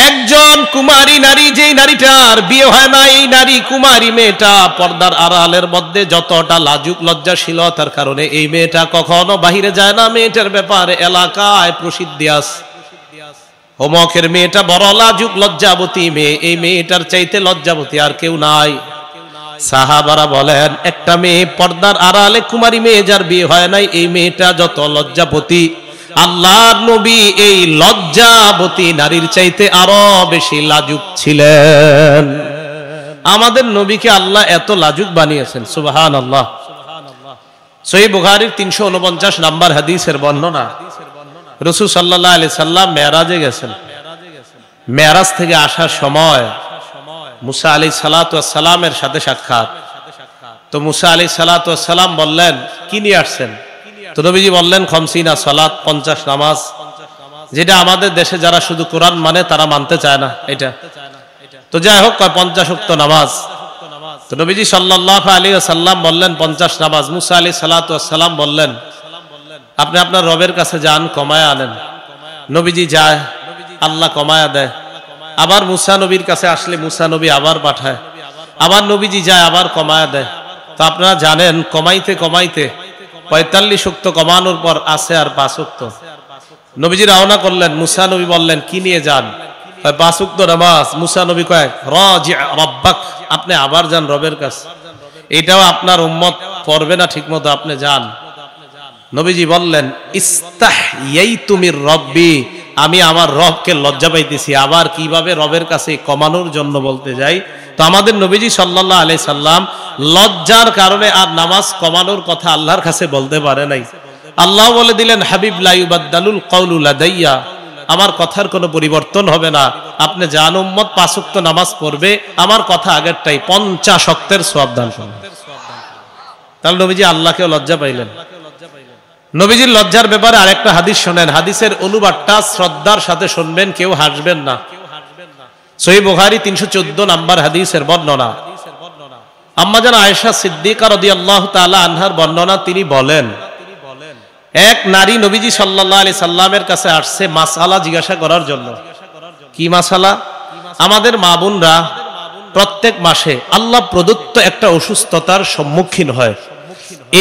একজন কুমারী নারী, যেই নারীটার বিয়ে হয় না, এই নারী কুমারী মেয়েটা পর্দার আড়ালের মধ্যে যতটা লাজুক লজ্জাশীলতার কারণে এই মেয়েটা কখনো বাহিরে যায় না। মেয়েটার ব্যাপারে এলাকায় প্রসিদ্ধি আছে, হোমকের মেয়েটা বড় লাজুক লজ্জাবতী মেয়ে, এই মেয়েটার চাইতে লজ্জাবতী আর কেউ নাই। সাহাবারা বলেন, একটা মেয়ে পর্দার আড়ালে কুমারী মেয়ে যার বিয়ে হয় নাই, এই মেয়েটা যত লজ্জাবতী, আল্লাহর নবী এই লজ্জাবতী নারীর চাইতে আরো বেশি লাজুক ছিলেন। আমাদের নবীকে আল্লাহ এত লাজুক বানিয়েছেন, সুবহানাল্লাহ। সহিহ বুখারীর 349 নাম্বার হাদিসের বর্ণনা, রাসূল সাল্লাল্লাহু আলাইহি সাল্লাম মেরাজে গেছেন। মেরাজ থেকে আসার সময় মুসা আলাইহিস সালাতু ওয়াস সালামের সাথে সাক্ষাৎ। তো মুসা আলাইহিস সালাতু ওয়াস সালাম বললেন, কি নিয়ে আসছেন? তো নবীজি বললেন, খমসিনা সালাত, 50 নামাজ, যেটা আমাদের দেশে যারা শুধু কোরআন মানে তারা মানতে চায় না এটা। তো যাই হোক, 50 ওয়াক্ত নামাজ। তো নবীজি সাল্লাল্লাহু আলাইহি ওয়াসাল্লাম বললেন 50 নামাজ। মুসা আলাইহিস সালাতু ওয়াস সালাম বললেন, আপনি আপনার রবের কাছে যান, কমায় আনেন। নবীজি যায়, আল্লাহ কমায়া দেয়। আবার মুসা নবীর কাছে আসলে মুসা নবী আবার পাঠায়, আবার নবীজি যায় আবার কমায়া দেয়। তো আপনারা জানেন কমাইতে কমাইতে ৪৫ ওয়াক্ত কমানোর পর আছে আর ৫ ওয়াক্ত। নবীজি রওনা করলেন, মুসা নবী বললেন কি নিয়ে যান? ৫ ওয়াক্ত নামাজ। মুসা নবী কয় রাজি রব্বাক, আপনি আবার যান রবের কাছে, এটাও আপনার উম্মত পড়বে না ঠিকমতো, আপনি যান। নবীজি বললেন ইস্তাহইয়াইতু মির রব্বি, আমি আমার রবকে লজ্জা পাইতেছি, আবার কিভাবে রবের কাছে কমানোর জন্য বলতে যাই। তো আমাদের নবীজি সাল্লাল্লাহু আলাইহি সাল্লাম লজ্জার কারণে আর নামাজ কমানোর কথা আল্লাহর কাছে বলতে পারে নাই। আল্লাহ বলে দিলেন হাবিব লা ইউবাদদালুল কাউলু লাদাইয়া, আমার কথার কোনো পরিবর্তন হবে না, আপনি যান উম্মত ৫ ওয়াক্ত নামাজ পড়বে, আমার কথা আগেরটাই, ৫০ ওয়াক্তের সওয়াব দান করবে। তাহলে নবীজি আল্লাহকে লজ্জা পাইলেন। নবীজির লজ্জার ব্যাপারে আরেকটা হাদিস শোনেন, হাদিসের অনুবাদটা শ্রদ্ধার সাথে শুনবেন, কেউ হাসবেন না। সহিহ বুখারী ৩১৪ নাম্বার হাদিসের বর্ণনা। আম্মা জান আয়েশা সিদ্দিকা রাদিয়াল্লাহু তাআলা আনহার বর্ণনা, তিনি বলেন এক নারী নবীজি সাল্লাল্লাহু আলাইহি সাল্লামের কাছে আসছে মাসআলা জিজ্ঞাসা করার জন্য। কি মাসআলা? আমাদের মা বোনরা প্রত্যেক মাসে আল্লাহ প্রদত্ত একটা অসুস্থতার সম্মুখীন হয়।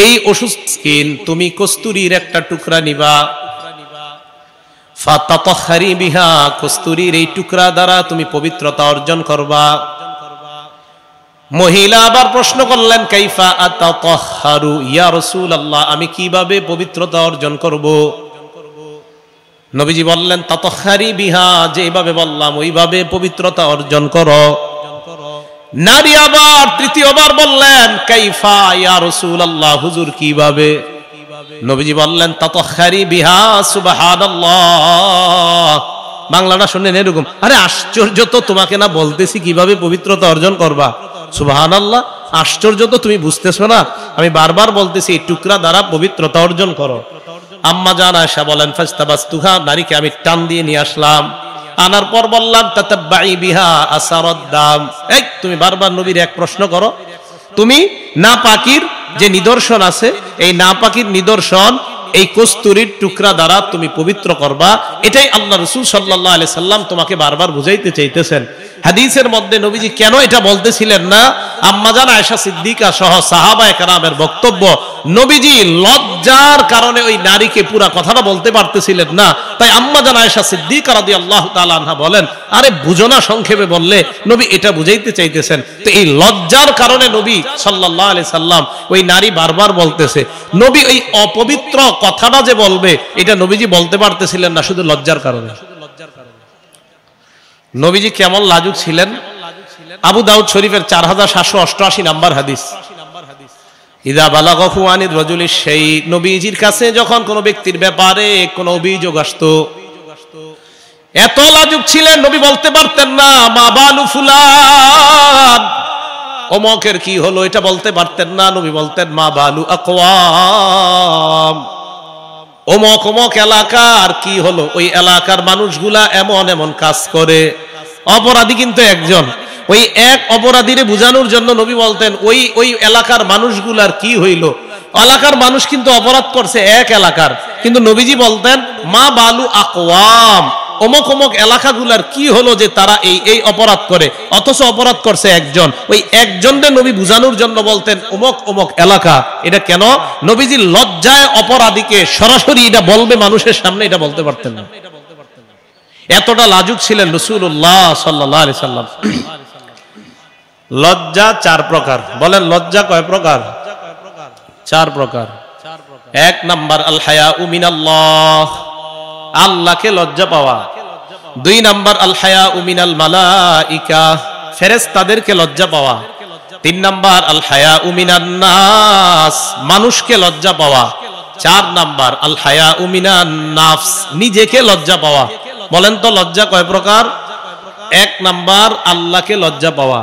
এই অসুস্থিন তুমি কস্তুরীর একটা টুকরা নিবা, ফাতাতাহহারি বিহা, কস্তুরীর এই টুকরা দ্বারা তুমি পবিত্রতা অর্জন করবা। মহিলা আবার প্রশ্ন করলেন কাইফা আতাতাহহারু ইয়া রাসূলুল্লাহ, আমি কিভাবে পবিত্রতা অর্জন করব? নবীজি বললেন তাতাহহারি বিহা, যেভাবে বললাম ওইভাবে পবিত্রতা অর্জন করো। নারী আবার তৃতীয়বার বললেন কাইফা ইয়া রাসূলুল্লাহ, হুজুর কিভাবে? নবীজি বললেন তাতাহহারি বিহা সুবহানাল্লাহ। বাংলাটা শুনেন এরকম, আরে আশ্চর্য তো, তোমাকে না বলতেছি কিভাবে পবিত্রতা অর্জন করবা। সুবহানাল্লাহ, আশ্চর্য তো, তুমি বুঝতেছো না, আমি বারবার বলতেছি এই টুকরা দ্বারা পবিত্রতা অর্জন করো। আম্মা জান আয়েশা বলেন ফাস্তাবাস্তুহা, নারীকে আমি টান দিয়ে নিয়ে আসলাম, আনার পর বললাম তাতাব্বাই বিহা আসারাদ দাম, এই তুমি বারবার নবীর এক প্রশ্ন করো, তুমি নাপাকির যে নিদর্শন আছে, এই নাপাকির নিদর্শন এই কস্তুরীর টুকরা দ্বারা তুমি পবিত্র করবা, এটাই আল্লাহ রাসূল সাল্লাল্লাহু আলাইহি সাল্লাম তোমাকে বারবার বুঝাইতে চাইতেছেন। হাদিসের মধ্যে নবীজি কেন এটা বলতেছিলেন না? আম্মা জান আয়েশা সিদ্দিকা সহ সাহাবায়ে কেরামের বক্তব্য, নবীজি লজ্জার কারণে ওই নারীকে পুরা কথাটা বলতে পারতেছিলেন না, তাই আম্মা জান আয়েশা সিদ্দিকা রাদিয়াল্লাহু তাআলা আনহা বলেন আরে বুঝো না, সংক্ষেপে বললে নবী এটা বুঝাইতে চাইতেছেন। তো এই লজ্জার কারণে নবী সাল্লাল্লাহু আলাইহি সাল্লাম ওই নারী বারবার বলতেছে, নবী এই অপবিত্র কথাটা যে বলবে এটা নবীজি বলতে পারতেছিলেন না শুধু লজ্জার কারণে। নবীজি কেমন লাজুক ছিলেন? আবু দাউদ শরীফের 4788 নাম্বার হাদিস, ইদা বালাগাহু আনির রাজুলি শাই, নবীজির কাছে যখন কোন ব্যক্তির ব্যাপারে কোনো অভিযোগ আসতো, এত লাজুক ছিলেন নবী বলতে পারতেন না মা বালু ফুলান, অমকের কি হলো এটা বলতে পারতেন না। নবী বলতেন মা বালু আকওয়াম, অমক অমক এলাকার কি হলো, ওই এলাকার মানুষগুলা এমন এমন কাজ করে। অপরাধী কিন্তু একজন, ওই এক অপরাধীরে বুঝানোর জন্য নবী বলতেন ওই ওই এলাকার মানুষগুলার কি হইল। এলাকার মানুষ কিন্তু অপরাধ করছে এক এলাকার, কিন্তু নবীজি বলতেন মা বালু আকওয়াম, অমক অমক এলাকাগুলার কি হলো যে তারা এই এই অপরাধ করে, অথচ অপরাধ করছে একজন। ওই একজনকে নবী বুঝানোর জন্য বলতেন অমক অমক এলাকা। এটা কেন? নবীজি লজ্জায় অপরাধীকে সরাসরি এটা বলবে মানুষের সামনে, এটা বলতে পারতেন না, এতটা লাজুক ছিলেন রাসূলুল্লাহ সাল্লাল্লাহু আলাইহি সাল্লাম। লজ্জা 4 প্রকার, বলেন লজ্জা কয় প্রকার? 4 প্রকার। 1 নাম্বার আল হায়াউ মিনাল্লাহ, আল্লাহকে লজ্জা পাওয়া। 2 নাম্বার আল হায়াউ মিনাল মালাইকা, ফেরেশতাদেরকে লজ্জা পাওয়া। 3 নাম্বার আল হায়াউ মিনান নাস, মানুষকে লজ্জা পাওয়া। 4 নাম্বার আল হায়াউ মিনান নাফস, নিজেকে লজ্জা পাওয়া। বলেন তো লজ্জা কয় প্রকার? 1 নাম্বার আল্লাহকে লজ্জা পাওয়া,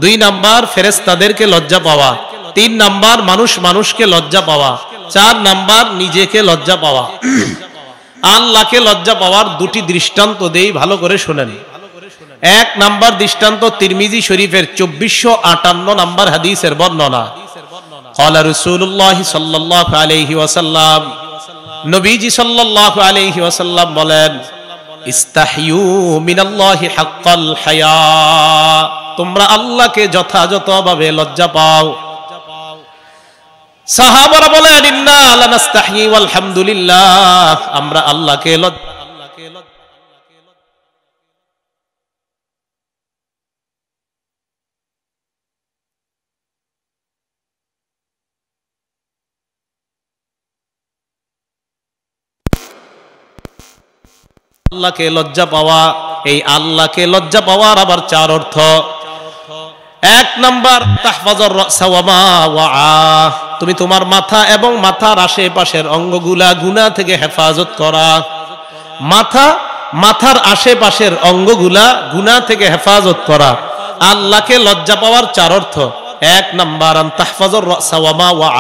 2 নাম্বার ফেরেশতাদেরকে লজ্জা পাওয়া, 3 নাম্বার মানুষকে লজ্জা পাওয়া, 4 নাম্বার নিজেকে লজ্জা পাওয়া। আল্লাহকে লজ্জা পাওয়ার 2টি দৃষ্টান্ত দেই, ভালো করে শুনেন। 1 নাম্বার দৃষ্টান্ত তিরমিজি শরীফের 2458 নাম্বার হাদিসের বর্ণনা। ক্বালা রাসূলুল্লাহ সাল্লাল্লাহু আলাইহি ওয়াসাল্লাম, নবীজি সাল্লাল্লাহু আলাইহি ওয়াসাল্লাম বলেন ইস্তাহিয়ু মিনাল্লাহি হাক্কাল হায়া, তোমরা আল্লাহকে যথাযথভাবে লজ্জা পাও। সাহাবারা বলেন ইন্না লানাস্তাহি ওয়াল হামদুলিল্লাহ, আমরা আল্লাহকে আল্লাহকে লজ্জা পাওয়া। এই আল্লাহকে লজ্জা পাওয়ার আবার চার অর্থ। এক নাম্বার তাহফাজুর রাসা ওয়া মা ওয়া, তুমি তোমার মাথা এবং মাথার আশেপাশের অঙ্গগুলা গুনাহ থেকে হেফাজত করা। মাথার আশেপাশের অঙ্গগুলা গুনাহ থেকে হেফাজত করা আল্লাহকে লজ্জা পাওয়ার চার অর্থ। এক নাম্বার তাহফাজুর রাসা ওয়া মা ওয়া,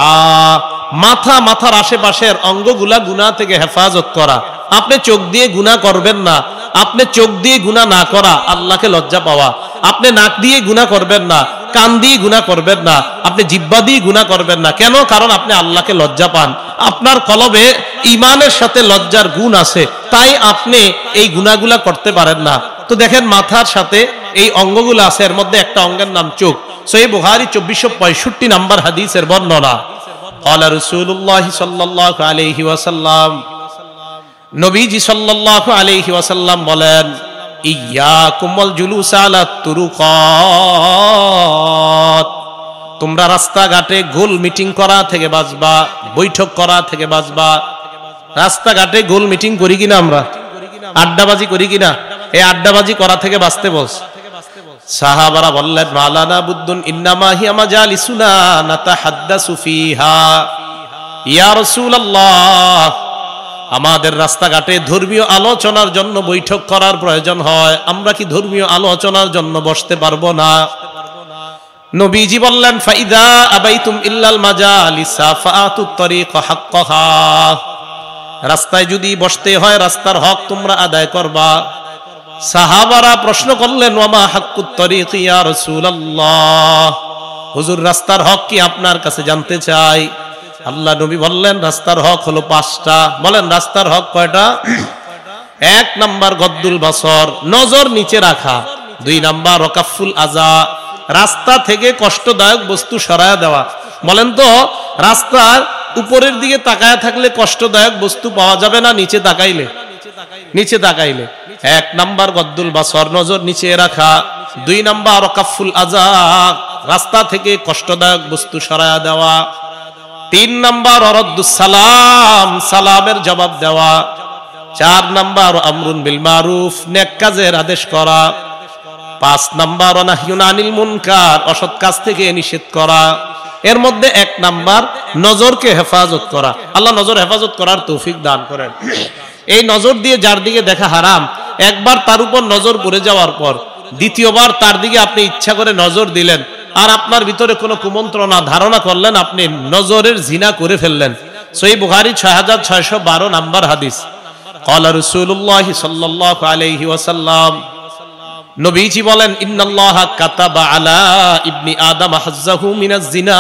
মাথার আশেপাশের অঙ্গগুলা গুনাহ থেকে হেফাজত করা। আপনি চোখ দিয়ে গুনাহ করবেন না, আপনি চোখ দিয়ে গুনাহ না করা আল্লাহকে লজ্জা পাওয়া। আপনি নাক দিয়ে গুনাহ করবেন না, কান দিয়ে গুনাহ করবেন না, আপনি জিহ্বা দিয়ে গুনাহ করবেন না। কেন? কারণ আপনি আল্লাহকে লজ্জা পান। আপনার কলবে ঈমানের সাথে লজ্জার গুণ আছে, তাই আপনি এই গুনাহগুলা করতে পারেন না। তো দেখেন, মাথার সাথে এই অঙ্গগুলো আছে, এর মধ্যে একটা অঙ্গের নাম চোখ। সহিহ বুখারী 2465 নাম্বার হাদিসের বর্ণনা। ক্বালা রাসূলুল্লাহ সাল্লাল্লাহু আলাইহি ওয়াসাল্লাম, নবীজি সাল্লাল্লাহু আলাইহি ওয়াসাল্লাম বলেন, ইয়াকুম ওয়াল জুলুস আলা তুরুকাত, তোমরা রাস্তাঘাটে গোল মিটিং করা থেকে বাঁচবা, বৈঠক করা থেকে বাঁচবা। রাস্তাঘাটে গোল মিটিং করি কিনা আমরা, আড্ডাবাজি করি কিনা, এই আড্ডাবাজি করা থেকে বাঁচতে বলছে। সাহাবারা বললেন, মালানা বুদ্দুন ইন্নামা হিয়া মাজালিসুনা নাতাহাদ্দাসু ফিহা, ইয়া রাসূলুল্লাহ, আমাদের রাস্তাঘাটে ধর্মীয় আলোচনার জন্য বৈঠক করার প্রয়োজন হয়, আমরা কি ধর্মীয় আলোচনার জন্য বসতে পারবো না? নবীজি বললেন, ফাইদা আবাইতুম ইল্লাল মাজালিসা ফাআতুত তরিক হাক্কাহা, রাস্তায় যদি বসতে হয় রাস্তার হক তোমরা আদায় করবা। সাহাবারা প্রশ্ন করলেন, ওয়ামা হাক্কুত তরিক ইয়া রাসূলুল্লাহ, হুজুর রাস্তার হক কি আপনার কাছে জানতে চাই। আল্লাহ নবী বললেন, রাস্তার হক হলো 5টা। বলেন রাস্তার হক কয়টা? 1 নাম্বার গদ্দুল বাসর, নজর নিচে রাখা। 2 নাম্বার ওয়াকাফুল আযা, রাস্তা থেকে কষ্টদায়ক বস্তু সরায়া দেওয়া। বলেন তো, রাস্তার উপরের দিকে তাকায় থাকলে কষ্টদায়ক বস্তু পাওয়া যাবে না নিচে তাকাইলে? নিচে তাকাইলে। 1 নাম্বার গদ্দুল বাসর, নজর নিচে রাখা। 2 নাম্বার ওয়াকাফুল আযা, রাস্তা থেকে কষ্টদায়ক বস্তু সরায়া দেওয়া। 3 নাম্বার ওয়ারাদ্দুস সালাম, সালামের জবাব দেওয়া। 4 নাম্বার আমরুন বিল মারুফ, নেক কাজের আদেশ করা। 5 নাম্বার নাহয়ুন আনিল মুনকার, অসৎ কাজ থেকে নিষেধ করা। এর মধ্যে 1 নাম্বার নজরকে হেফাজত করা। আল্লাহ নজর হেফাজত করার তৌফিক দান করেন। এই নজর দিয়ে যার দিকে দেখা হারাম, একবার তার উপর নজর পড়ে যাওয়ার পর দ্বিতীয়বার তার দিকে আপনি ইচ্ছা করে নজর দিলেন, আর আপনার ভিতরে কোনো কুমন্ত্রণা ধারণা করলেন, আপনি নজরের জিনা করে ফেললেন। সহিহ বুখারী 6612 নাম্বার হাদিস। ক্বালা রাসূলুল্লাহ সাল্লাল্লাহু আলাইহি ওয়াসাল্লাম, নবীজি বলেন, ইন্নাল্লাহা কাতাবা আলা ইবনি আদম হাজ্জাহু মিনাজ জিনা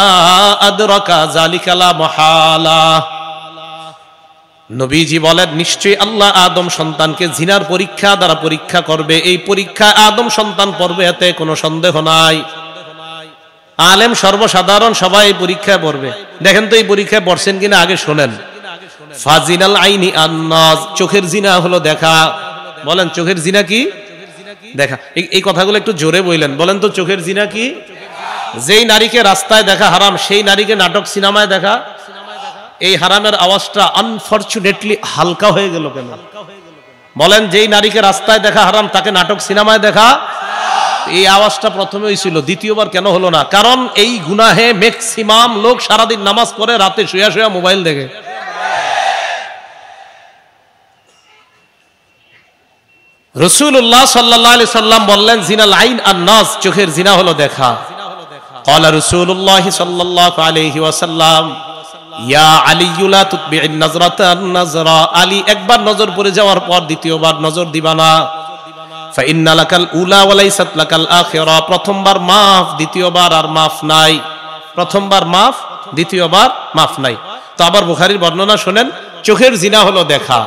আদরাকা যালিকা লা মুহালা। নবীজি বলেন, নিশ্চয়ই আল্লাহ আদম সন্তানকে জিনার পরীক্ষা দ্বারা পরীক্ষা করবে। এই পরীক্ষা আদম সন্তান পড়বে, এতে কোনো সন্দেহ নাই। আলেম সর্বসাধারণ সবাই এই পরীক্ষায় পড়বে। দেখেন তো এই পরীক্ষায় পড়ছেন কিনা আগে শোনেন। ফাজিনাল আইনি আন্নাজ, চোখের জিনা হলো দেখা। বলেন চোখের জিনা কি? দেখা। এই কথাগুলো একটু জোরে বললেন। বলেন তো চোখের জিনা কি? যেই নারীকে রাস্তায় দেখা হারাম, সেই নারীকে নাটক সিনেমায় দেখা। এই হারামের আওয়াজটা আনফরচুনেটলি হালকা হয়ে গেল কেন? বলেন যেই নারীকে রাস্তায় দেখা হারাম, তাকে নাটক সিনেমায় দেখা। এই আওয়াজটা প্রথমে হয়েছিল, দ্বিতীয়বার কেন হলো না? কারণ এই গুনাহে ম্যাক্সিমাম লোক সারাদিন নামাজ পড়ে, রাতে শুয়া শুয়া মোবাইল দেখে। রাসূলুল্লাহ সাল্লাল্লাহু আলাইহি সাল্লাম বললেন, জিনাল আইন আন-নাজ, চোখের জিনা হলো দেখা। ক্বালা রাসূলুল্লাহ সাল্লাল্লাহু আলাইহি ওয়াসাল্লাম, ইয়া আলী লা তুতবি'ন নাজরাতা আন-নাজরা, আলী একবার নজর পড়ে যাওয়ার পর দ্বিতীয়বার নজর দিবা না। ফাইন্না লাকাল উলা ওয়া লাইসাত লাকাল আখিরা, প্রথমবার মাফ, দ্বিতীয়বার আর মাফ নাই। প্রথমবার মাফ, দ্বিতীয়বার মাফ নাই। তো আবার বুখারীর বর্ণনা শুনেন, চোখের জিনা হলো দেখা।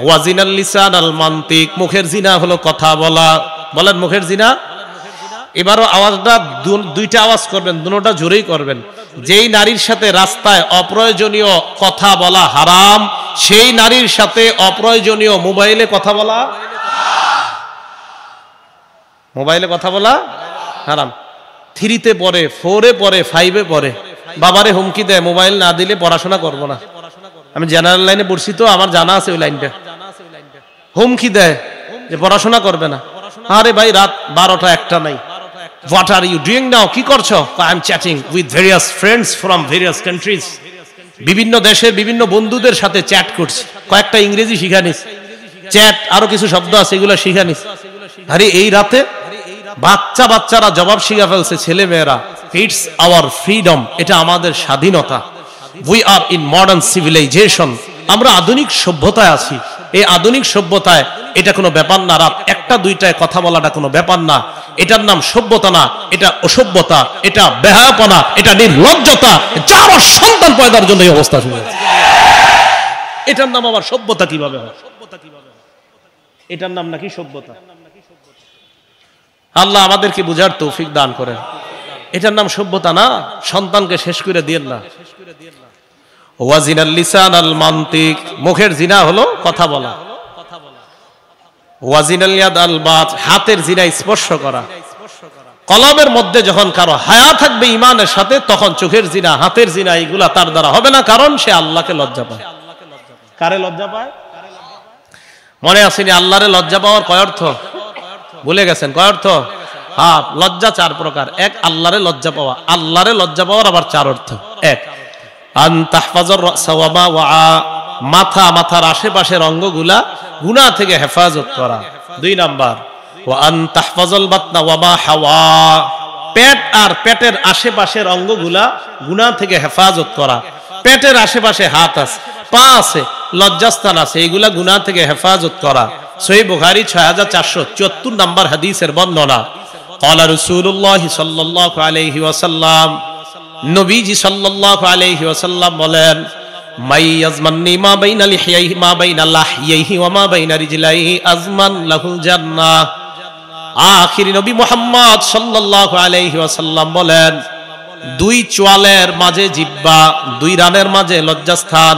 ওয়াজিনাল লিসান আল মান্তিক, মুখের জিনা হলো কথা বলা। বলেন মুখের জিনা। এবারও আওয়াজটা দুইটা আওয়াজ করবেন, দুটোটা জোরেই করবেন। যেই নারীর সাথে রাস্তায় অপ্রয়োজনীয় কথা বলা হারাম, সেই নারীর সাথে অপ্রয়োজনীয় মোবাইলে কথা বলা, মোবাইলে কথা বলা হারাম। 3-তে পড়ে, 4-এ পড়ে, 5-এ পড়ে, বাবারে হুমকি দেয় মোবাইল না দিলে পড়াশোনা করবো না। আমি জেনারেল লাইনে পড়ছি তো আমার জানা আছে ওই লাইনটা। হুমকি দেয় যে পড়াশোনা করবে না। আরে ভাই রাত 12টা 1টা নাই। What are you doing now? কি করছো? I am chatting with various friends from various countries. বিভিন্ন দেশের বিভিন্ন বন্ধুদের সাথে চ্যাট করছি, কয়েকটা ইংরেজি শিখানিস, চ্যাট আরো কিছু শব্দ আছে এগুলো শিখানিস। আরে এই রাতে বাচ্চারা জবাব শিখা ফেলছে, ছেলে মেয়েরা। ইটস আওয়ার ফ্রিডম, এটা আমাদের স্বাধীনতা। We are in modern civilization, আমরা আধুনিক সভ্যতায় আছি। এই আধুনিক সভ্যতায় এটা কোনো ব্যাপার না, রাত 1টা 2টায় কথা বলাটা কোনো ব্যাপার না। এটার নাম সভ্যতা না, এটা অসভ্যতা, এটা বেহায়াপনা, এটা নির্লজ্জতা। যা আমার সন্তান পয়দার জন্য এই অবস্থা শুরু হয়েছে, এটার নাম আবার সভ্যতা কিভাবে হয়? এটার নাম নাকি সভ্যতা? আল্লাহ আমাদেরকে বুঝার তৌফিক দান করেন। এটার নাম সভ্যতা না, সন্তানকে শেষ করে দিয়েন না। ওয়াজিনাল লিসান আল মান্তিক, মুখের জিনা হলো কথা বলা। ওয়াজিনাল ইয়াদ আল বাত, হাতের জিনা স্পর্শ করা। কলবের মধ্যে যখন কারো হায়া থাকবে ঈমানের সাথে, তখন চোখের জিনা, হাতের জিনা এগুলা তার দ্বারা হবে না, কারণ সে আল্লাহকে লজ্জা পায়। কারে লজ্জা পায়? মনে আসেনি আল্লাহরে লজ্জা পাওয়ার কয় অর্থ? ভুলে গেছেন কয় অর্থ? হ্যাঁ, লজ্জা 4 প্রকার। এক, আল্লাহরে লজ্জা পাওয়া। আল্লাহরে লজ্জা পাওয়ার আবার 4 অর্থ। এক, আন তাহফাজুর রাসা ওয়া মা ওয়া, মাথার আশেপাশের অঙ্গগুলা গুনাহ থেকে হেফাজত করা। 2 নাম্বার, ওয়া আন তাহফাজুল বাতনা ওয়া মা হাওয়া, পেট আর পেটের আশেপাশের অঙ্গগুলা গুনাহ থেকে হেফাজত করা। পেটের আশেপাশে হাত আছে, পা আছে, লজ্জাস্থান আছে, এগুলা গুনাহ থেকে হেফাজত করা। সহিহ বুখারী 6474 নাম্বার হাদিসের বর্ণনা। ক্বালা রাসূলুল্লাহ সাল্লাল্লাহু আলাইহি ওয়াসাল্লাম, নবীজি সাল্লাল্লাহু আলাইহি ওয়াসাল্লাম বলেন, মাই ইয়াজমাননি মা বাইনা লিহিয়াইহি মা বাইনা লাহইহি ওয়া মা বাইনা রিজলাইহি আজমান লাহুল জান্নাহ। আখিরি নবী মুহাম্মদ সাল্লাল্লাহু আলাইহি ওয়াসাল্লাম বলেন, 2 চোয়ালের মাঝে জিহ্বা, 2 রানের মাঝে লজ্জাস্থান,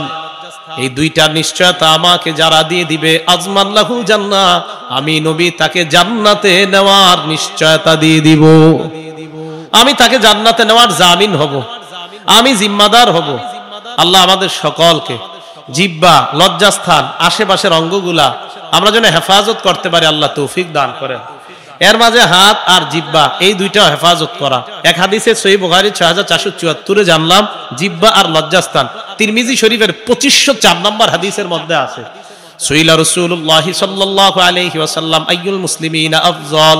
এই 2টা নিশ্চয়তা আমাকে যারা দিয়ে দিবে, আজমান লাহু জান্নাহ, আমি নবী তাকে জান্নাতে নেওয়ার নিশ্চয়তা দিয়ে দিব। আমি তাকে জান্নাতে নেওয়ার জামিন হব, আমি জিম্মাদার হব। আল্লাহ আমাদের সকলকে জিহ্বা, লজ্জাস্থান, আশেপাশের অঙ্গগুলা আমরা যেন হেফাজত করতে পারি, আল্লাহ তৌফিক দান করেন। এর মাঝে হাত আর জিহ্বা, এই 2টা হেফাজত করা। এক হাদিসে সহিহ বুখারী 6474 জানলাম জিহ্বা আর লজ্জাস্থান। তিরমিজি শরীফের 2504 নম্বর হাদিসের মধ্যে আছে, সুইলা রাসূলুল্লাহ সাল্লাল্লাহু আলাইহি ওয়াসাল্লাম আইয়ুল মুসলিমিনা আফজল।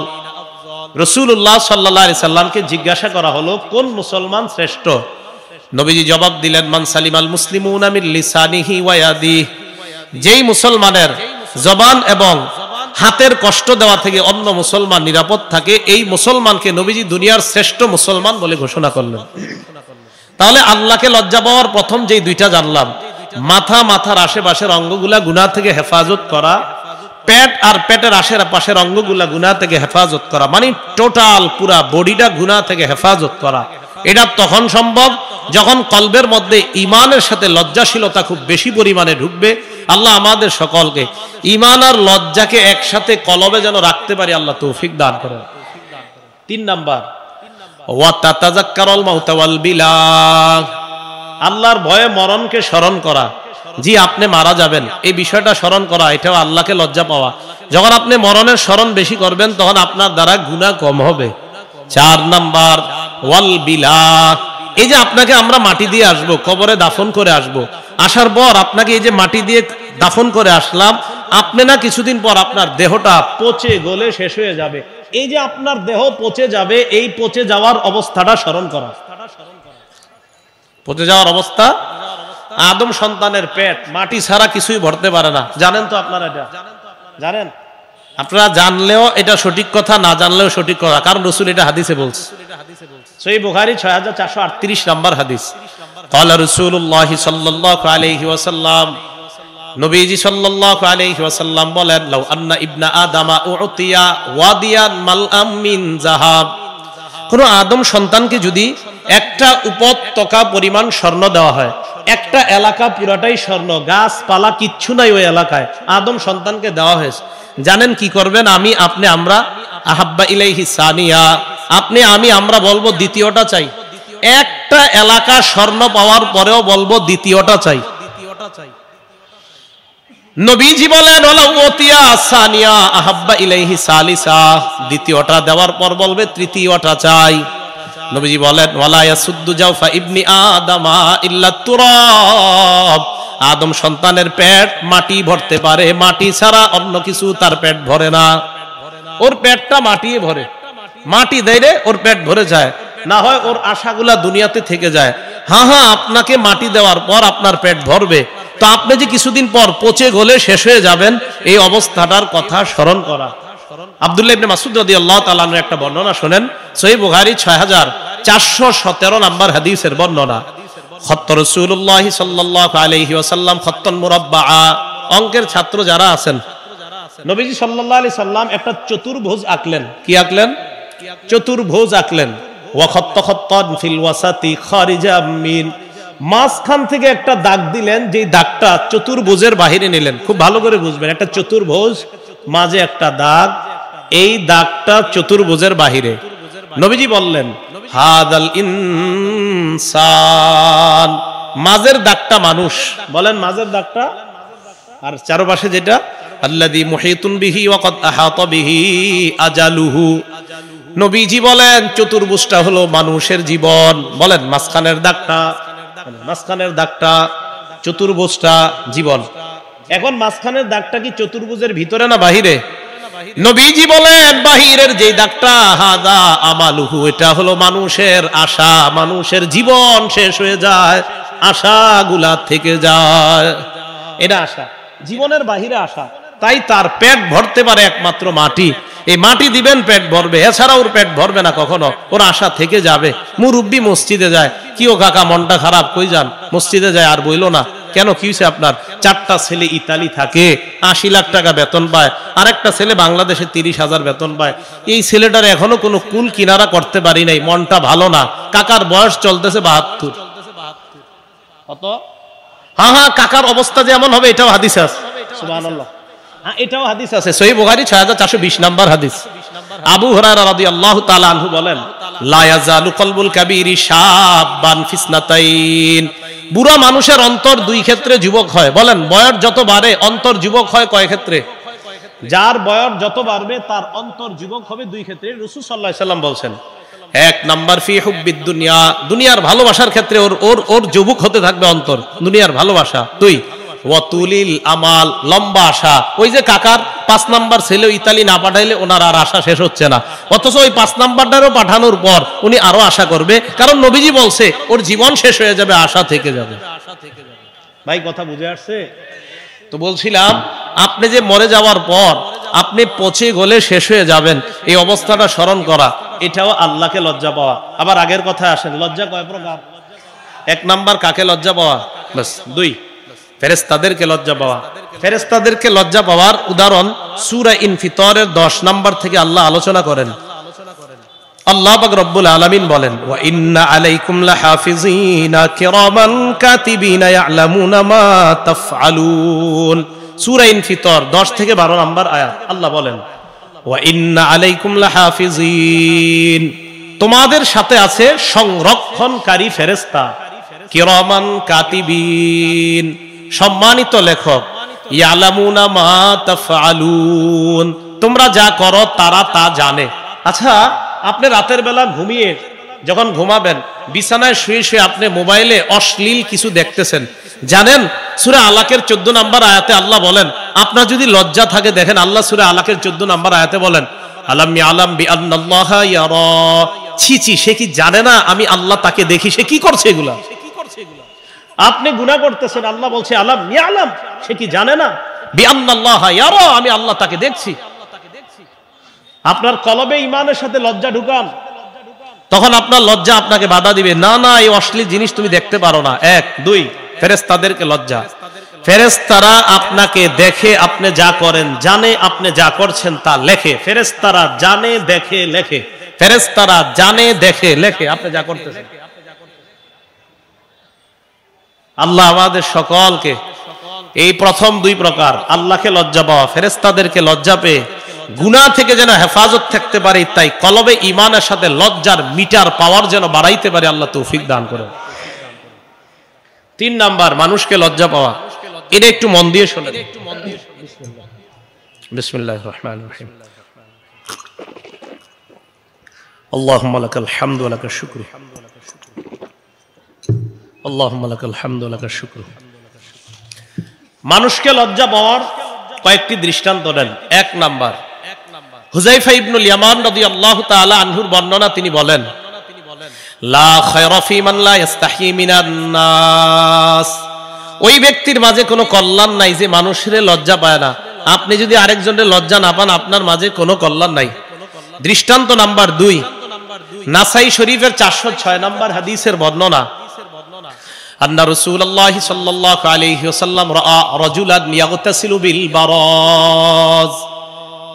রাসূলুল্লাহ সাল্লাল্লাহু আলাইহি সাল্লামকে জিজ্ঞাসা করা হলো, কোন মুসলমান শ্রেষ্ঠ? নবীজি জবাব দিলেন, মান সালিমাল মুসলিমুনা মিন লিসানিহি ওয়া ইয়াদিহি, যেই মুসলমানের জবান এবং হাতের কষ্ট দেওয়া থেকে অন্য মুসলমান নিরাপদ থাকে, এই মুসলমানকে নবীজি দুনিয়ার শ্রেষ্ঠ মুসলমান বলে ঘোষণা করলেন। তাহলে আল্লাহকে লজ্জা পাওয়ার প্রথম যেই 2টা জানলাম, মাথার আশেপাশের অঙ্গগুলা গুনাহ থেকে হেফাজত করা, পেট আর পেটের আশেপাশের অঙ্গগুলা গুনাহ থেকে হেফাজত করা, মানে টোটাল পুরা বডিটা গুনাহ থেকে হেফাজত করা। এটা তখন সম্ভব যখন কলবের মধ্যে ঈমানের সাথে লজ্জাশীলতা খুব বেশি পরিমাণে ঢুকবে। আল্লাহ আমাদের সকলকে ঈমান আর লজ্জাকে একসাথে কলবে যেন রাখতে পারি, আল্লাহ তৌফিক দান করেন। 3 নাম্বার, ওয়া তাতাযাক্কারুল মাউতা ওয়াল বিলা, আল্লাহর ভয়ে মরণকে স্মরণ করা। জি, আপনি মারা যাবেন, এই বিষয়টা স্মরণ করা, এটাও আল্লাহকে লজ্জা পাওয়া। যখন আপনি মরণের স্মরণ বেশি করবেন, তখন আপনার দ্বারা গুনাহ কম হবে। 4 নাম্বার, ওয়াল বিলা, এই যে আপনাকে আমরা মাটি দিয়ে আসবো, কবরে দাফন করে আসবো, আসার পর আপনাকে এই যে মাটি দিয়ে দাফন করে আসলাম, আপনি না কিছুদিন পর আপনার দেহটা পচে গলে শেষ হয়ে যাবে। এই যে আপনার দেহ পচে যাবে, এই পচে যাওয়ার অবস্থাটা স্মরণ করা। পচে যাওয়ার অবস্থা, আদম সন্তানের পেট মাটি ছাড়া কিছুই ভরতে পারে না। জানেন তো আপনারা? এটা জানেন? আপনারা জানলেও এটা সঠিক কথা, না জানলেও সঠিক কথা, কারণ রাসূল এটা হাদিসে বলছে। সহিহ বুখারী 6438 নম্বর হাদিস। ক্বালা রাসূলুল্লাহ সাল্লাল্লাহু আলাইহি ওয়াসাল্লাম, নবীজি সাল্লাল্লাহু আলাইহি ওয়াসাল্লাম বলেন, লাউ আন্না ইবনা আদামা উতিয়া ওয়াদিয়ান মালআম মিন যাহাব, কোন আদম সন্তানকে যদি একটা উপত্যকা পরিমাণ স্বর্ণ দেওয়া হয়, একটা এলাকা পুরাটাই স্বর্ণ, গাছপালা কিচ্ছু নাই ওই এলাকায়, আদম সন্তানকে দেওয়া হয়েছে, জানেন কি করবেন? আমি আপনি আমরা আহাব্বা ইলাইহি সানিয়া, আপনি আমি আমরা বলবো দ্বিতীয়টা চাই। একটা এলাকা স্বর্ণ পাওয়ার পরেও বলবো দ্বিতীয়টা চাই। নবীজি বলেন ওলাউতিয়া সানিয়া আহাব্বা ইলাইহি সালিসা, দ্বিতীয়টা দেওয়ার পর বলবে তৃতীয়টা চাই। নবীজি বলেন ওয়ালা ইয়াসুদ্দু জাওফা ইবনি আদামা ইল্লা তুরাব, আদম সন্তানের পেট মাটি ভরতে পারে, মাটি ছাড়া অন্য কিছু তার পেট ভরে না। ওর পেটটা মাটি ভরে, মাটি দেয় ওর পেট ভরে যায়, না হয় ওর আশাগুলা দুনিয়াতে থেকে যায়। হ্যাঁ হ্যাঁ, আপনাকে মাটি দেওয়ার পর আপনার পেট ভরবে, তো আপনি যে কিছুদিন পর পচে গলে শেষ হয়ে যাবেন, এই অবস্থাটার কথা স্মরণ করা। আব্দুল্লাহ ইবনে মাসউদ রাদিয়াল্লাহু তাআলা আনহু একটা বর্ণনা শুনেন, সহিহ বুখারী 6417 নম্বর হাদিসের বর্ণনা। খত্ত রাসূলুল্লাহ সাল্লাল্লাহু আলাইহি ওয়াসাল্লাম খত্তান মুরাব্বাআ, অঙ্কের ছাত্র যারা আছেন, নবীজি সাল্লাল্লাহু আলাইহি সাল্লাম একটা চতুর্ভুজ আঁকলেন। কি আঁকলেন? চতুর্ভুজ আঁকলেন। ওয়া খত্ত খত্তান ফিল ওয়াসাতি খারিজাম মিন, মাঝখান থেকে একটা দাগ দিলেন, যেই দাগটা চতুর্ভুজের বাহিরে নিলেন। খুব ভালো করে বুঝবেন, একটা চতুর্ভুজ, মাঝে একটা দাগ, এই দাগটা চতুর্ভুজের বাহিরে। নবীজি বললেন হাদাল ইনসান, মাঝের দাগটা মানুষ, বলেন মাঝের দাগটা, আর চারপাশে যেটা আল্লাযী মুহীতুন বিহি ওয়া ক্বাদ আহাতা বিহি আজালুহু। নবীজি বলেন চতুর্ভুজটা হলো মানুষের জীবন, বলেন মাঝখানের দাগটা, মাঝখানের দাগটা চতুর্ভুজটা জীবন। এখন মাঝখানের দাগটা কি চতুর্ভুজের ভিতরে না বাহিরে? নবীজি বলেন বাহিরের যেই দাগটা হাদা আমালুহু, এটা হলো মানুষের আশা, মানুষের জীবন শেষ হয়ে যায়, আশাগুলা থেকে যায়, এটা আশা, জীবনের বাহিরে আশা। তাই তার পেট ভরতে পারে একমাত্র মাটি, এই মাটি দিবেন পেট ভরবে, এছাড়া ওর পেট ভরবে না কখনো, ওর আশা থেকে যাবে। মুরব্বী মসজিদে যায়, কি ও কাকা মনটা খারাপ, কই যান? মসজিদে যায়, আর বইলো না কেন, কি হয়েছে আপনার? 4টা ছেলে ইতালি থাকে, 80 লাখ টাকা বেতন পায়, আরেকটা ছেলে বাংলাদেশে 30,000 বেতন পায়, এই ছেলেটার এখনো কোনো কুল কিনারা করতে পারি নাই, মনটা ভালো না। কাকার বয়স চলতেছে 72। কত? হ্যাঁ হ্যাঁ, কাকার অবস্থা যে এমন হবে এটাও হাদিস আছে, সুবহানাল্লাহ, হ্যাঁ এটাও হাদিস আছে, সহিহ বুখারী 6420 নম্বর হাদিস। আবু হুরায়রা রাদিয়াল্লাহু তাআলা আনহু বলেন লা ইয়াজালু কলবুল কাবীরি শাবান ফিসনাতাইন, বুড়া মানুষের অন্তর দুই ক্ষেত্রে যুবক হয়। বলেন বয়স যত বাড়ে অন্তর যুবক হয় কয় ক্ষেত্রে? যার বয়স যত বাড়বে তার অন্তর যুবক হবে দুই ক্ষেত্রে। রাসূল সাল্লাল্লাহু আলাইহি সাল্লাম বলছেন, 1 নাম্বার ফি হুব্বিদ দুনিয়া, দুনিয়ার ভালোবাসার ক্ষেত্রে ওর যুবক হতে থাকবে অন্তর, দুনিয়ার ভালোবাসা। 2 ওয়াতুলিল আমাল, লম্বা আশা। ওই যে কাকার 5 নাম্বার ছেলে ইতালি না পাঠাইলে ওনার আর আশা শেষ হচ্ছে না, অথচ ওই 5 নাম্বারটারও পাঠানোর পর উনি আরো আশা করবে, কারণ নবীজি বলছে ওর জীবন শেষ হয়ে যাবে, আশা থেকে যাবে। ভাই কথা বুঝে আসছে তো? বলছিলাম আপনি যে মরে যাওয়ার পর আপনি পচে গলে শেষ হয়ে যাবেন, এই অবস্থাটা স্মরণ করা, এটাও আল্লাহকে লজ্জা পাওয়া। আবার আগের কথায় আসেন, লজ্জা কয় প্রকার? 1 নাম্বার কাকে লজ্জা পাওয়া, বাস। 2 ফেরেশতাদেরকে লজ্জা পাওয়া। ফেরেশতাদেরকে লজ্জা পাওয়ার উদাহরণ সূরা ইনফিতরের 10 নাম্বার থেকে আল্লাহ আলোচনা করেন। আল্লাহ পাক রব্বুল আলামিন বলেন ওয়া ইন্না আলাইকুম লাহাফিজিনা কিরামান কাতিবিনা ইয়ালামুনা মা তাফআলুন। সূরা ইনফিতর 10 থেকে 12 নাম্বার আয়াত। আল্লাহ বলেন ওয়া ইন্না আলাইকুম লাহাফিজিন, তোমাদের সাথে আছে সংরক্ষণকারী ফেরেশতা, কিরামান কাতিবিন, সম্মানিত লেখক, ইয়ালামুনা মা তাফআলুন, তোমরা যা করো তারা তা জানে। আচ্ছা, আপনি রাতের বেলা ঘুমিয়ে যখন ঘুমাবেন, বিছানায় শুয়ে শুয়ে আপনি মোবাইলে অশ্লীল কিছু দেখতেছেন, জানেন সূরা আলাকের 14 নাম্বার আয়াতে আল্লাহ বলেন, আপনার যদি লজ্জা থাকে দেখেন, আল্লাহ সূরা আলাকের 14 নাম্বার আয়াতে বলেন আলাম ইয়ালাম বিআন্নাল্লাহা ইয়ারা, ছি ছি, সে কি জানে না আমি আল্লাহ তাকে দেখি, সে কি করছে এগুলা? আপনি গুনাহ করতেছেন, আল্লাহ বলছে আলাম ইয়ালাম, সে কি জানে না বিআন্নাল্লাহা ইয়ারা, আমি আল্লাহ তাকে দেখছি। আপনার কলবে ঈমানের সাথে লজ্জা ঢুকান, তখন আপনার লজ্জা আপনাকে বাধা দিবে, না না এই অশ্লীল জিনিস তুমি দেখতে পারো না। 1 2 ফেরেশতাদেরকে লজ্জা। ফেরেশতারা আপনাকে দেখে আপনি যা করেন, জানে আপনি যা করছেন তা লেখে। ফেরেশতারা জানে, দেখে, লেখে। ফেরেশতারা জানে, দেখে, লেখে আপনি যা করতেছেন। আল্লাহ আমাদের সকলকে এই প্রথম দুই প্রকার, আল্লাহকে লজ্জা পাওয়া, ফেরেশতাদেরকে লজ্জা পেয়ে গুনাহ থেকে যেন হেফাজত থাকতে পারি, তাই কলবে ঈমানের সাথে লজ্জার মিটার পাওয়ার যেন বাড়াইতে পারে, আল্লাহ তৌফিক দান করেন। 3 নাম্বার, মানুষকে লজ্জা পাওয়া। এটা একটু মন দিয়ে শোনেন। বিসমিল্লাহির রহমানির রহিম। আল্লাহুম্মা লাকাল হামদু ওয়া লাকাশ শুকরু। আল্লাহুম্মা লাকাল হামদু ওয়া লাকাশ শুকরু। মানুষকে লজ্জা পাওয়ার কয়েকটি দৃষ্টান্ত দেন। 1 নাম্বার, হুযায়ফা ইবনুল ইয়ামান রাদিয়াল্লাহু তাআলা আনহুর বর্ণনা, তিনি বলেন, লা খায়রা ফী মান লা ইস্তাহি মিনান নাস। ওই ব্যক্তির মাঝে কোনো কল্যাণ নাই যে মানুষের লজ্জা পায় না। আপনি যদি আরেকজনের লজ্জা না পান, আপনার মাঝে কোনো কল্যাণ নাই। দৃষ্টান্ত নাম্বার 2, নাসাই শরীফের 406 নাম্বার হাদিসের বর্ণনা, আন্না রাসূলুল্লাহ সাল্লাল্লাহু আলাইহি ওয়াসাল্লাম রাআ রাজুলান ইয়াগতাসিলু বিল বারাজ।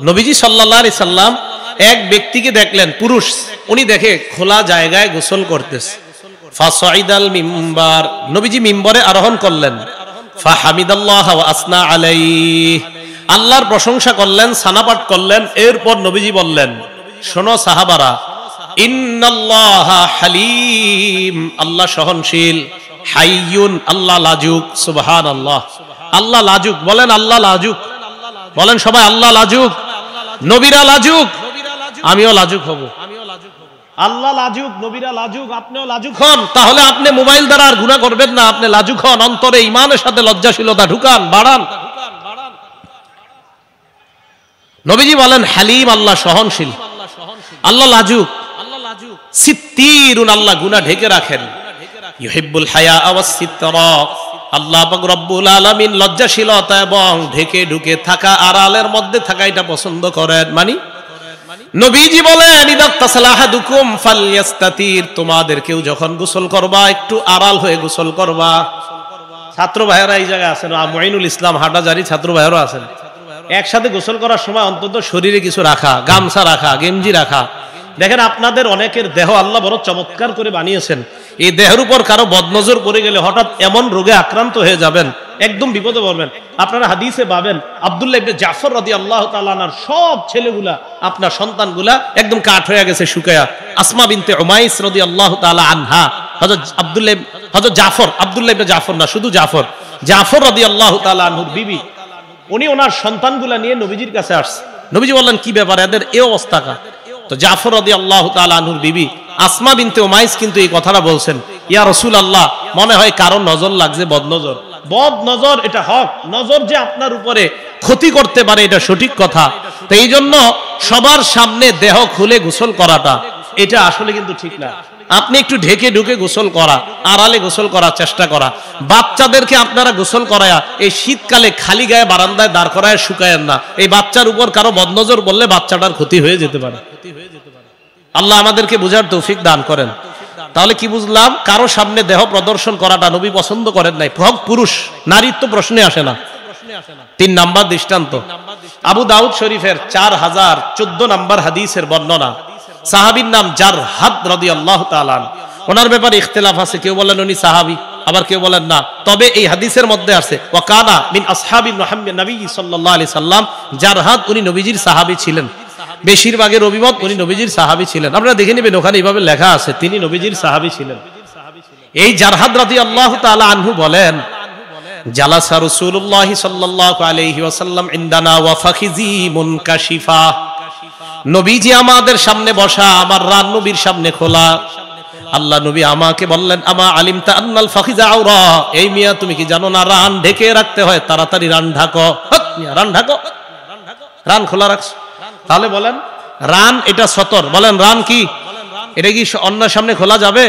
নবীজি সাল্লাল্লাহু আলাইহি সাল্লাম এক ব্যক্তিকে দেখলেন, পুরুষ, উনি দেখে খোলা জায়গায় গোসল করতেছে। ফাসাইদাল মিম্বার, নবীজি মিম্বরে আরোহণ করলেন। ফাহামিদাল্লাহ ওয়া আসনা আলাইহি, আল্লাহর প্রশংসা করলেন, সানাপাঠ করলেন। এরপর নবীজি বললেন, শোনো সাহাবারা, ইন্নাল্লাহা হালিম, আল্লাহ সহনশীল, হাইয়ুন, আল্লাহ লাজুক। সুবহানাল্লাহ, আল্লাহ লাজুক। বলেন আল্লাহ লাজুক, বলেন সবাই আল্লাহ লাজুক। নবীরা লাজুক, আমিও লাজুক হব। আল্লাহ লাজুক, নবীরা লাজুক, আপনিও লাজুক হন। তাহলে আপনি মোবাইল দ্বারা আর গুনাহ করবেন না, আপনি লাজুক হন। অন্তরে ঈমানের সাথে লজ্জাশীলতা ঢুকান, বাড়ান। নবীজি বলেন হালিম, আল্লাহ সহনশীল, আল্লাহ লাজুক। সিত্তিরুন, আল্লাহ গুনাহ ঢেকে রাখেন। ইউহিব্বুল হায়া ওয়াস সিতরা, আল্লাহ পাক রব্বুল আলামিন লজ্জাশীলতা এবং ঢেকে ঢুকে থাকা, আড়ালের মধ্যে থাকা এটা পছন্দ করেন। নবীজি বলেন, ইদা তাসালা আহাদুকুম ফালইস্তাতির, তোমাদের কেউ যখন গোসল করবা একটু আড়াল হয়ে গোসল করবা। ছাত্র ভাইয়েরা এই জায়গায় আছেন, মুঈনুল ইসলাম হাটাজারি ছাত্র ভাইয়েরা আছেন। একসাথে গোসল করার সময় অন্তত শরীরে কিছু রাখা, গামছা রাখা, গেঞ্জি রাখা। দেখেন আপনাদের অনেকের দেহ আল্লাহ বড় চমৎকার করে বানিয়েছেন। এই দেহের উপর কারো বদনজর পড়ে গেলে হঠাৎ এমন রোগে আক্রান্ত হয়ে যাবেন, একদম বিপদে পড়বেন। আপনারা হাদিসে পাবেন, আব্দুল্লাহ ইবনে জাফর রাদিয়াল্লাহু তাআলা আনহুর সব ছেলেগুলা, আপনার সন্তানগুলা একদম কাঠ হয়ে গেছে, শুকায়া। আসমা বিনতে উমাইস রাদিয়াল্লাহু তাআলা আনহা, হযরত জাফর, আব্দুল্লাহ ইবনে জাফর না, শুধু জাফর, জাফর রাদিয়াল্লাহু তাআলা আনহুর বিবি, উনি ওনার সন্তানগুলা নিয়ে নবীজির কাছে আসছে। নবীজি বললেন, কি ব্যাপার, এদের এই অবস্থা কা? তো জাফর রাদিয়াল্লাহু তাআলা আনহুর বিবি আসমা বিনতে উমাইস কিন্তু এই কথাটা বলছেন, ইয়া রাসূলুল্লাহ, মনে হয় কারণ নজর লাগছে, বদনজর। বদনজর এটা হক, নজর যে আপনার উপরে ক্ষতি করতে পারে এটা সঠিক কথা। তো এই জন্য সবার সামনে দেহ খুলে গোসল করাটা এটা আসলে কিন্তু ঠিক না। আপনি একটু ঢেকে ঢুকে গোসল করা, আড়ালে গোসল করার চেষ্টা করা। বাচ্চাদেরকে আপনারা গোসল করায়া এই শীতকালে খালি গায়ে বারান্দায় দাঁড় করায় শুকায়েন না। এই বাচ্চার উপর কারো বদনজর বললে বাচ্চাটার ক্ষতি হয়ে যেতে পারে। আল্লাহ আমাদেরকে বুঝার তৌফিক দান করেন। তাহলে কি বুঝলাম? কারো সামনে দেহ প্রদর্শন করাটা নবী পছন্দ করেন নাই। পুরুষ, নারীর তো প্রশ্নে আসে না। 3 নাম্বার দৃষ্টান্ত, আবু দাউদ শরীফের 4014 নাম্বার হাদিসের বর্ণনা, সাহাবীর নাম জারহাদ রাদিয়াল্লাহু তাআলা। ওনার ব্যাপারে ইখতিলাফ আছে, কেউ বলেন উনি সাহাবী, আবার কেউ বলেন না। তবে এই হাদিসের মধ্যে আছে ওয়া কানা মিন আসহাবি মুহাম্মদ নবী সাল্লাল্লাহু আলাইহি সাল্লাম, জারহাদ উনি নবীজির সাহাবী ছিলেন। বেশিরভাগের অভিমত উনি নবীজির সাহাবী ছিলেন। আপনারা দেখে নেবেন, ওখানে এইভাবে লেখা আছে তিনি নবীজির সাহাবী ছিলেন। এই জারহাদ রাদিয়াল্লাহু তাআলা আনহু বলেন, জালাসা রাসূলুল্লাহ সাল্লাল্লাহু আলাইহি ওয়াসাল্লাম ইনদানা ওয়া ফাখিজি মুনকাশিফা, নবীজি আমাদের সামনে বসা, আমার রান নবীর সামনে খোলা। আল্লাহ নবী আমাকে বললেন, আমা আলিমতা আন্নাল ফাখিজা আওরা, এই মিয়া তুমি কি জানো না রান ঢেকে রাখতে হয়, তাড়াতাড়ি রান ঢাকো। রান ঢাকো, রান খোলা রাখছো। তাহলে বলেন রান এটা সতর, বলেন রান কি? এটা কি অন্যের সামনে খোলা যাবে?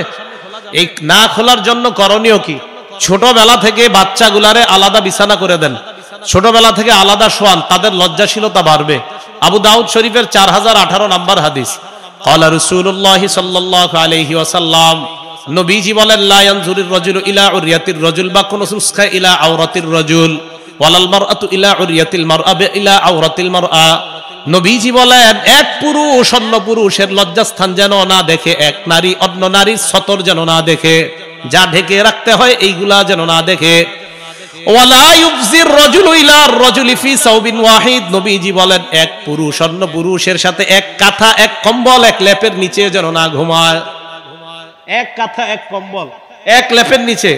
এই না খোলার জন্য করণীয় কি? ছোটবেলা থেকে বাচ্চাগুলারে আলাদা বিছানা করে দেন, ছোটবেলা থেকে আলাদা শোয়ান, তাদের লজ্জাশীলতা বাড়বে। আবু দাউদ শরীফের 4018 নাম্বার হাদিস, ক্বালা রাসূলুল্লাহ সাল্লাল্লাহু আলাইহি ওয়াসাল্লাম, নবীজি বলেন লা ইয়ানজুরুর রাজুলু ইলা উরিয়াতির রাজুল, বা কোন নুসখা ইলা আওরাতির রাজুল, ওয়ালাল মারআতু ইলা উরিয়াতিল মারআ ইলা আওরাতিল মারআ। নবীজি বলেন এক পুরুষ অন্য পুরুষের লজ্জাস্থান যেন না দেখে, এক নারী অন্য নারীর সতর যেন না দেখে, যা ঢেকে রাখতে হয় এইগুলা যেন না দেখে। ওয়ালা ইউফজির রাজুলু ইলা রাজুলি ফি সাউবিন ওয়াহিদ, নবীজি বলেন এক পুরুষ অন্য পুরুষের সাথে এক কাঁথা এক কম্বল এক লেপের নিচে যেন না ঘুমায়। এক কাঁথা এক কম্বল এক লেপের নিচে।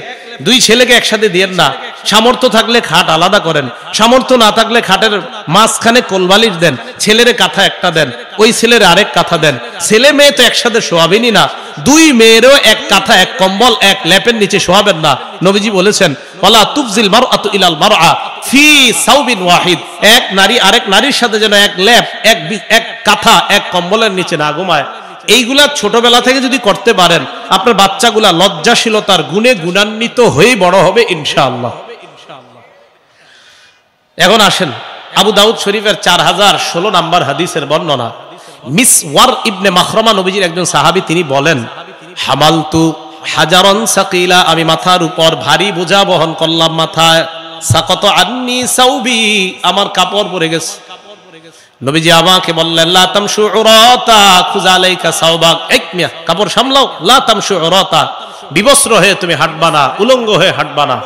দুই ছেলেকে একসাথে দিয়েন না। সামর্থ্য থাকলে খাট আলাদা করেন, সামর্থ্য না থাকলে খাটের মাঝখানে কোলবালিশ দেন, ছেলের কাঁথা একটা দেন, ওই ছেলের আরেক কাঁথা দেন। ছেলে মেয়ে তো একসাথে শোয়াবেনই না, দুই মেয়েরও এক কাঁথা এক কম্বল এক লেপের নিচে শোয়াবেন না। নবীজি বলেছেন ওয়ালা তুফজিল মারআতু ইলাল মারআ ফি সাউবিন ওয়াহিদ, এক নারী আরেক নারীর সাথে যেন এক লেপ এক কাঁথা এক কম্বলের নিচে না ঘুমায়। এইগুলা ছোটবেলা থেকে যদি করতে পারেন, আপনার বাচ্চাগুলা লজ্জাশীলতার গুণে গুণান্বিত হয়ে বড় হবে ইনশাআল্লাহ। এখন আসেন আবু দাউদ শরীফের 4016 নম্বর হাদিসের বর্ণনা। মিসওয়ার ইবনে মাখরামা নবীজির একজন সাহাবী, তিনি বলেন হামালতু হাজারান সাকিলা, আমি মাথার উপর ভারী বোঝা বহন করলাম মাথায়, সাকাত আন্নি সাউবি, আমার কাপড় পরে গেছে। নবীজি আমাকে বললেন লা তামশু উরাতা খুযা আলাইকা সাওবাক, এক মিয়া কাপড় সামলাও, লা তামশু উরাতা, বিবস্ত্র হয়ে তুমি হাঁটবা না, উলঙ্গ হয়ে হাঁটবা না।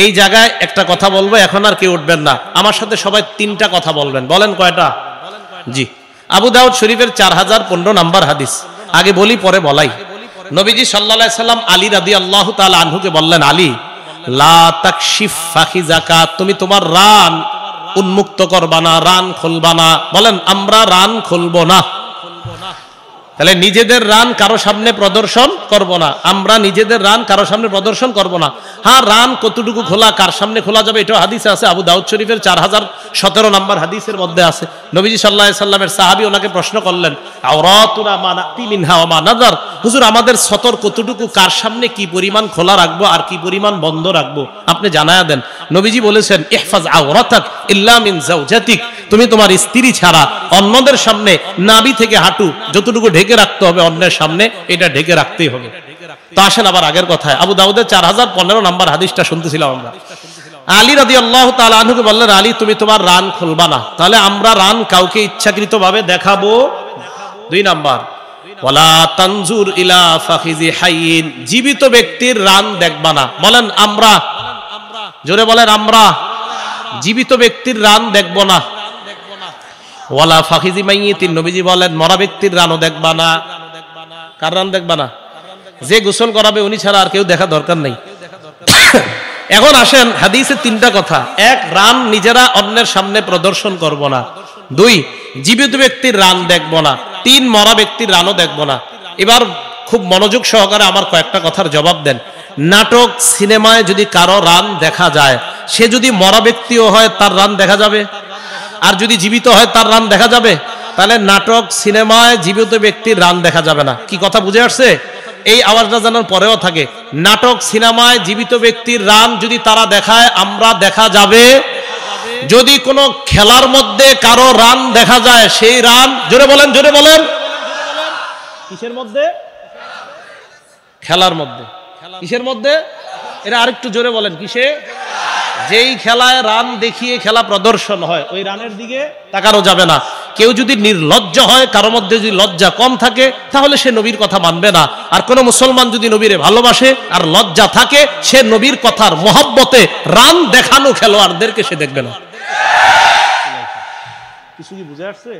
এই জায়গায় একটা কথা বলবো, এখন আর কেউ উঠবেন না, আমার সাথে সবাই 3টা কথা বলবেন। বলেন কয়টা? জি। আবু দাউদ শরীফের 4015 নম্বর হাদিস। আগে বলি পরে বলাই। নবীজি সাল্লাল্লাহু আলাইহি সাল্লাম আলী রাদিয়াল্লাহু তাআলা আনহুকে বললেন, আলী লা তাকশিফ ফাখিজাকা, তুমি তোমার রান উন্মুক্ত করবা না, রান খুলবা না। বলেন আমরা রান খুলবো না। তাহলে নিজেদের রান কারো সামনে প্রদর্শন করব না, আমরা নিজেদের রান কারো সামনে প্রদর্শন করব না। হ্যাঁ, রান কতটুকু খোলা, কার সামনে খোলা যাবে, এটা হাদিসে আছে। আবু দাউদ শরীফের 4017 নম্বর হাদিসের মধ্যে আছে। নবীজি সাল্লাল্লাহু আলাইহি সাল্লামের সাহাবী ওনাকে প্রশ্ন করলেন, আওরাতুনা মা নাতি মিনহা ওয়া মা নাযার, হুজুর আমাদের সতর কতটুকু, কার সামনে কি পরিমাণ খোলা রাখবো আর কি পরিমাণ বন্ধ রাখবো, আপনি জানায়া দেন। নবীজি বলেছেন ইহফাজ আওরাতাক ইল্লা মিন যাওজাতিক, তুমি তোমার স্ত্রী ছাড়া অন্যদের সামনে নাভি থেকে হাঁটু যতটুকু ঢেকে রাখতে হবে অন্যের সামনে, এটা ঢেকে রাখতেই হবে। তো আসেন আবার আগের কথায়, আবু দাউদের 4015 নম্বর হাদিসটা শুনতেছিলাম আমরা। আলী রাদিয়াল্লাহু তাআলা আনহুকে বললেন, আলী তুমি তোমার রান খুলবা না। তাহলে আমরা রান কাউকে ইচ্ছাকৃতভাবে দেখাবো। 2 নাম্বার, ওয়ালা তানজুর ইলা ফাখিজি হাইয়িন, জীবিত ব্যক্তির রান দেখবা না। বলেন আমরা, জোরে বলেন আমরা, জীবিত ব্যক্তির রান দেখব না। ওয়ালা ফাখিজি মাইয়িতিন, নবীজি বলেন মরা ব্যক্তির রানও দেখবা না। কার রান দেখবা না? যে গোসল করাবে উনি ছাড়া আর কেউ দেখা দরকার নেই। এখন আসেন হাদিসে 3টা কথা। 1, রান নিজেরা অন্যের সামনে প্রদর্শন করব না। 2, জীবিত ব্যক্তির রান দেখব না। 3, মরা ব্যক্তির রানও দেখব না। এবার খুব মনোযোগ সহকারে আমার কয়েকটা কথার জবাব দেন। নাটক সিনেমায় যদি কারো রান দেখা যায়, সে যদি মরা ব্যক্তিও হয় তার রান দেখা যাবে, আর যদি জীবিত হয় তার রান দেখা যাবে? তাহলে নাটক সিনেমায় জীবিত ব্যক্তির রান দেখা যাবে না। কি কথা বুঝে আসছে? এই আওয়াজটা জানার পরেও থাকে, নাটক সিনেমায় জীবিত ব্যক্তির রান যদি তারা দেখায়, আমরা দেখা যাবে। যদি কোনো খেলার মধ্যে কারো রান দেখা যায়, সেই রান, জোরে বলেন জোরে বলেন, কিসের মধ্যে? খেলার মধ্যে। কিসের মধ্যে? এরা আরেকটু জোরে বলেন, কিসে? যেই খেলায় রান দেখিয়ে খেলা প্রদর্শন হয়, ওই রানের দিকে তাকানো যাবে না। কেউ যদি নির্লজ্জ হয়, কারো মধ্যে যদি লজ্জা কম থাকে, তাহলে সে নবীর কথা মানবে না। আর কোন মুসলমান যদি নবীরে ভালোবাসে আর লজ্জা থাকে, সে নবীর কথার মহব্বতে রান দেখানো খেলোয়াড়দেরকে সে দেখবে না। কিছু কি বুঝে আসছে?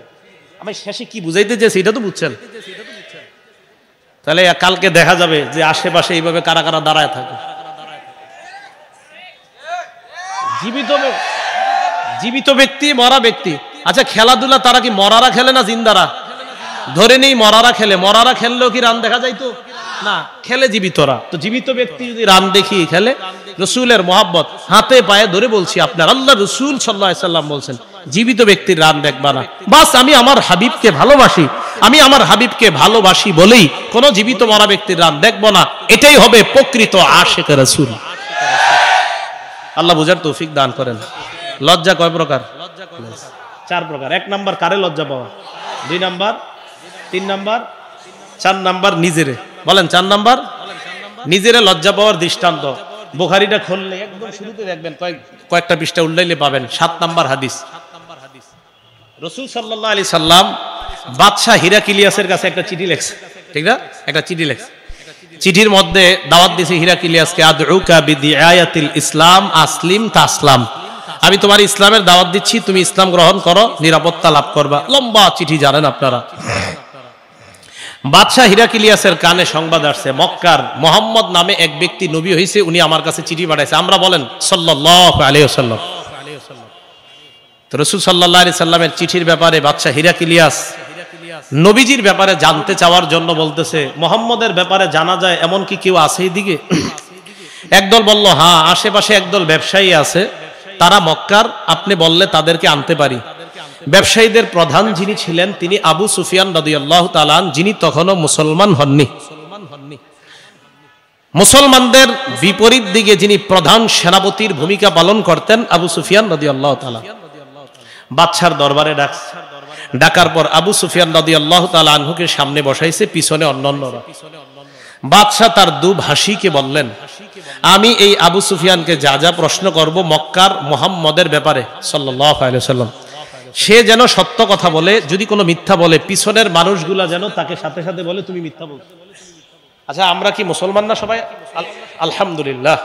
আমি শেষে কি বুঝাইতে চেয়েছি এটা তো বুঝছেন। তাহলে কালকে দেখা যাবে যে আশেপাশে এইভাবে কারা কারা দাঁড়ায় থাকে। জীবিত ব্যক্তি, মরা ব্যক্তি। আচ্ছা, খেলাধুলা তারা কি মরারা খেলে না জিন্দারা? ধরে নেই মরারা খেলে। মরারা খেললেও কি রান দেখা যাইতো? না, খেলে জীবিতরা। তো জীবিত ব্যক্তি যদি রান দেখিয়ে খেলে, রসুলের মহাব্বত হাতে পায়ে ধরে বলছি, আপনার আল্লাহ রসুল সাল্লাল্লাহু আলাইহি সাল্লাম বলছেন জীবিত ব্যক্তির রান দেখবা না। বাস আমি আমার হাবিবকে ভালোবাসি, আমি আমার হাবিবকে ভালোবাসি বলেই কোন জীবিত মরা ব্যক্তির রান দেখব না। এটাই হবে প্রকৃত আশিক রাসূল। আল্লাহ বুঝার তৌফিক দান করেন। লজ্জা কয় প্রকার? 4 প্রকার। 1 নাম্বার কারে লজ্জা পাওয়া, 2 নাম্বার, 3 নাম্বার, 4 নাম্বার নিজেরে। বলেন 4 নাম্বার। নিজেরা লজ্জা পাওয়ার দৃষ্টান্ত। বুখারীটা খুললে একদম শুরুতে দেখবেন, কয়েকটা পৃষ্ঠা উল্লাইলে পাবেন 7 নম্বর হাদিস। রাসূল সাল্লাল্লাহু আলাইহি সাল্লাম বাদশা হিরাক্লিয়াসের কাছে একটা চিঠি লিখছে, ঠিক না? একটা চিঠি লিখছে। চিঠির মধ্যে দাওয়াত দিয়েছে হিরাক্লিয়াসকে, আদউকা বিদিআয়াতিল ইসলাম আসলিম তাসলাম। আমি তোমার ইসলামের দাওয়াত দিচ্ছি, তুমি ইসলাম গ্রহণ করো, নিরাপত্তা লাভ করবা। লম্বা চিঠি, জানেন আপনারা। বাদশাহ হিরাক্লিয়াসের কানে সংবাদ আসছে, মক্কার মুহাম্মদ নামে এক ব্যক্তি নবী হয়েছে, উনি আমার কাছে চিঠি পাঠাইছে। আমরা বলেন সাল্লাল্লাহু আলাইহি ওয়াসাল্লাম। তো রাসূল সাল্লাল্লাহু আলাইহি সাল্লামের চিঠির ব্যাপারে বাদশাহ হিরাক্লিয়াস নবীজির ব্যাপারে জানতে চাওয়ার জন্য বলতেছে, মুহাম্মদের ব্যাপারে জানা যায় এমন কি কেউ আছে এদিকে? একদল বলল, হ্যাঁ, আশেপাশে একদল ব্যবসায়ী আছে, তারা মক্কার, আপনি বললে তাদেরকে আনতে পারি। ব্যবসায়ীদের প্রধান যিনি ছিলেন তিনি আবু সুফিয়ান রাদিয়াল্লাহু তাআলা, যিনি তখনও মুসলমান হননি। মুসলমানদের বিপরীত দিকে যিনি প্রধান সেনাপতির ভূমিকা পালন করতেন, আবু সুফিয়ান রাদিয়াল্লাহু তাআলা। বাদশার দরবারে ডাকার পর আবু সুফিয়ান রাদিয়াল্লাহু তাআলা আনহুকে সামনে বসাইছে, পিছনে অন্যান্যরা। বাদশাহ তার দুভাষীকে বললেন, আমি এই আবু সুফিয়ানকে যা যা প্রশ্ন করব মক্কার মুহাম্মদের ব্যাপারে সাল্লাল্লাহু আলাইহি ওয়াসাল্লাম, সে যেন সত্য কথা বলে, যদি কোনো মিথ্যা বলে পিছনের মানুষগুলা যেন তাকে সাথে সাথে বলে তুমি মিথ্যা বলছো। আচ্ছা, আমরা কি মুসলমান না সবাই? আলহামদুলিল্লাহ,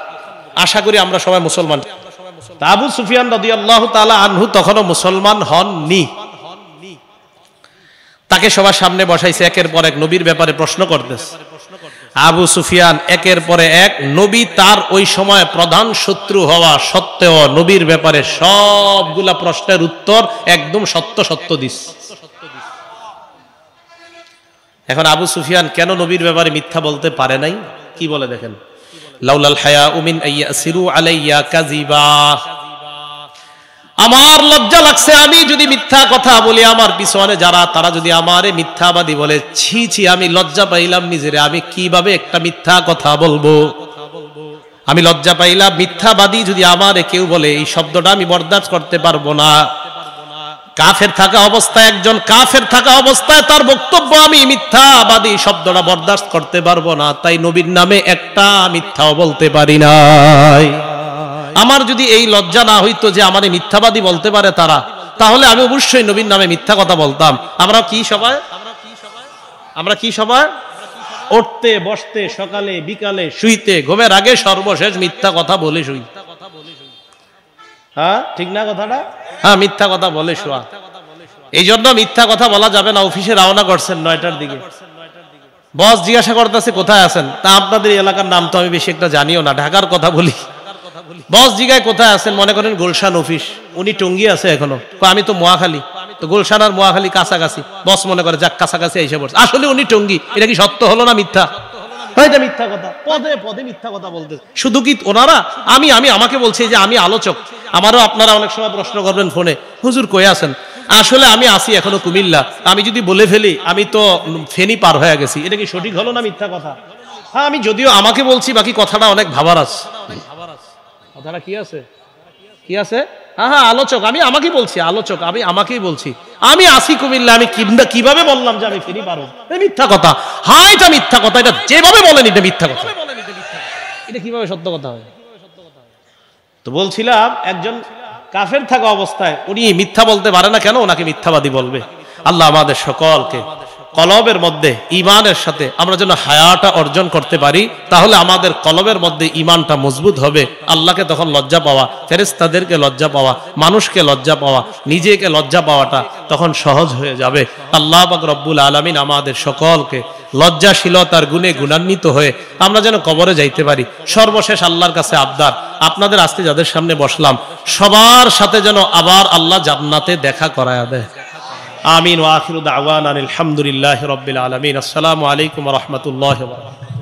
আশা করি আমরা সবাই মুসলমান। আবু সুফিয়ান রাদিয়াল্লাহু তাআলা আনহু তখনও মুসলমান হননি। তাকে সবার সামনে বসাইছে, একের পর এক নবীর ব্যাপারে প্রশ্ন করতেছে। আবু সুফিয়ান একের পরে এক, নবী তার ওই সময় প্রধান শত্রু হওয়া সত্ত্বেও নবীর ব্যাপারে সবগুলা প্রশ্নের উত্তর একদম সত্য সত্য দিস। এখন আবু সুফিয়ান কেন নবীর ব্যাপারে মিথ্যা বলতে পারে নাই? কি বলে দেখেন, লাউলাল হায়াউ মিন আইয়াসিরু আলাইয়া কাযিবা, আমার লজ্জা লাগছে আমি যদি মিথ্যা কথা বলি, আমার পিছনে যারা তারা যদি আমারে মিথ্যাবাদী বলে, ছি ছি, আমি লজ্জা পাইলাম নিজেরে, আমি কিভাবে একটা মিথ্যা কথা বলবো? আমি লজ্জা পাইলাম, মিথ্যাবাদী যদি আমারে কেউ বলে, এই শব্দটা আমি বরদাস্ত করতে পারবো না। কাফের থাকা অবস্থায়, একজন কাফের থাকা অবস্থায় তার বক্তব্য আমি মিথ্যাবাদী শব্দটা বরদাস্ত করতে পারবো না, তাই নবীর নামে একটা মিথ্যাও বলতে পারি নাই। আমার যদি এই লজ্জা না হইতো যে আমারে মিথ্যাবাদী বলতে পারে তারা, তাহলে আমি অবশ্যই নবীর নামে মিথ্যা কথা বলতাম। আমরা কি সবাই উঠতে বসতে, সকালে বিকালে, শুইতে ঘুমের আগে সর্বশেষ মিথ্যা কথা বলে শুই। হ্যাঁ, ঠিক না কথাটা? হ্যাঁ, মিথ্যা কথা বলে শোয়া। এই জন্য মিথ্যা কথা বলা যাবে না। অফিসে রওনা করছেন 9টার দিকে, বস জিজ্ঞাসা করতেছে কোথায় আছেন, তা আপনাদের এলাকার নাম তো আমি বেশি একটা জানিও না, ঢাকার কথা বলি। বস জিগায় কোথায় আছেন, মনে করেন গুলশান অফিস, উনি টঙ্গী আছে এখনো, আমি তো মহাখালী, তো গুলশান আর মহাখালী কাছাকাছি। বস মনে করে যাক কাছাকাছি এসে পড়ছে, আসলে উনি টঙ্গী। এটা কি সত্য হলো না মিথ্যা? এটা মিথ্যা কথা, পদে পদে মিথ্যা কথা বলতে। শুধু কি ওনারা, আমি আমাকে বলছি যে আমি আলোচক। আমারও আপনারা অনেক সময় প্রশ্ন করবেন ফোনে, হুজুর কই আছেন? আসলে আমি আসি এখনো কুমিল্লা। আমি যদি বলে ফেলি আমি তো ফেনী পার হয়ে গেছি, এটা কি সঠিক হলো না মিথ্যা কথা? হ্যাঁ, আমি যদিও আমাকে বলছি, বাকি কথাটা অনেক ভাবার আছে। কথাটা কি আছে? হ্যাঁ, আলোচক, আমি আমাকেই বলছি, আলোচক আমি আমাকেই বলছি। আমি আসি কুমিল্লা, আমি কিভাবে বললাম যে আমি ফেনী পারো? মিথ্যা কথা। হ্যাঁ, এটা মিথ্যা কথা, এটা যেভাবে বলেন এটা মিথ্যা কথা। এটা কিভাবে সত্য কথা হয়? তো বলছিলাম, একজন কাফের থাকা অবস্থায় উনি মিথ্যা বলতে পারে না কেন? ওনাকে মিথ্যাবাদী বলবে। আল্লাহ আমাদের সকলকে কলবের মধ্যে ইমানের সাথে আমরা যেন হায়াটা অর্জন করতে পারি, তাহলে আমাদের কলবের মধ্যে ইমানটা মজবুত হবে। আল্লাহকে তখন লজ্জা পাওয়া, ফেরেশতাদেরকে লজ্জা পাওয়া, মানুষকে লজ্জা পাওয়া, নিজেকে লজ্জা পাওয়াটা তখন সহজ হয়ে যাবে। আল্লাহ পাক রব্বুল আলামিন আমাদের সকলকে লজ্জাশীলতার গুণে গুণান্বিত হয়ে আমরা যেন কবরে যাইতে পারি। সর্বশেষ আল্লাহর কাছে আবদার, আপনাদের আজকে যাদের সামনে বসলাম সবার সাথে যেন আবার আল্লাহ জান্নাতে দেখা করায়া দেয়। আমিন ওয়া আখিরু দাওয়ানা আলহামদুলিল্লাহি রাব্বিল আলামিন। আসসালামু আলাইকুম ওয়া রাহমাতুল্লাহি ওয়া বারাকাতুহু।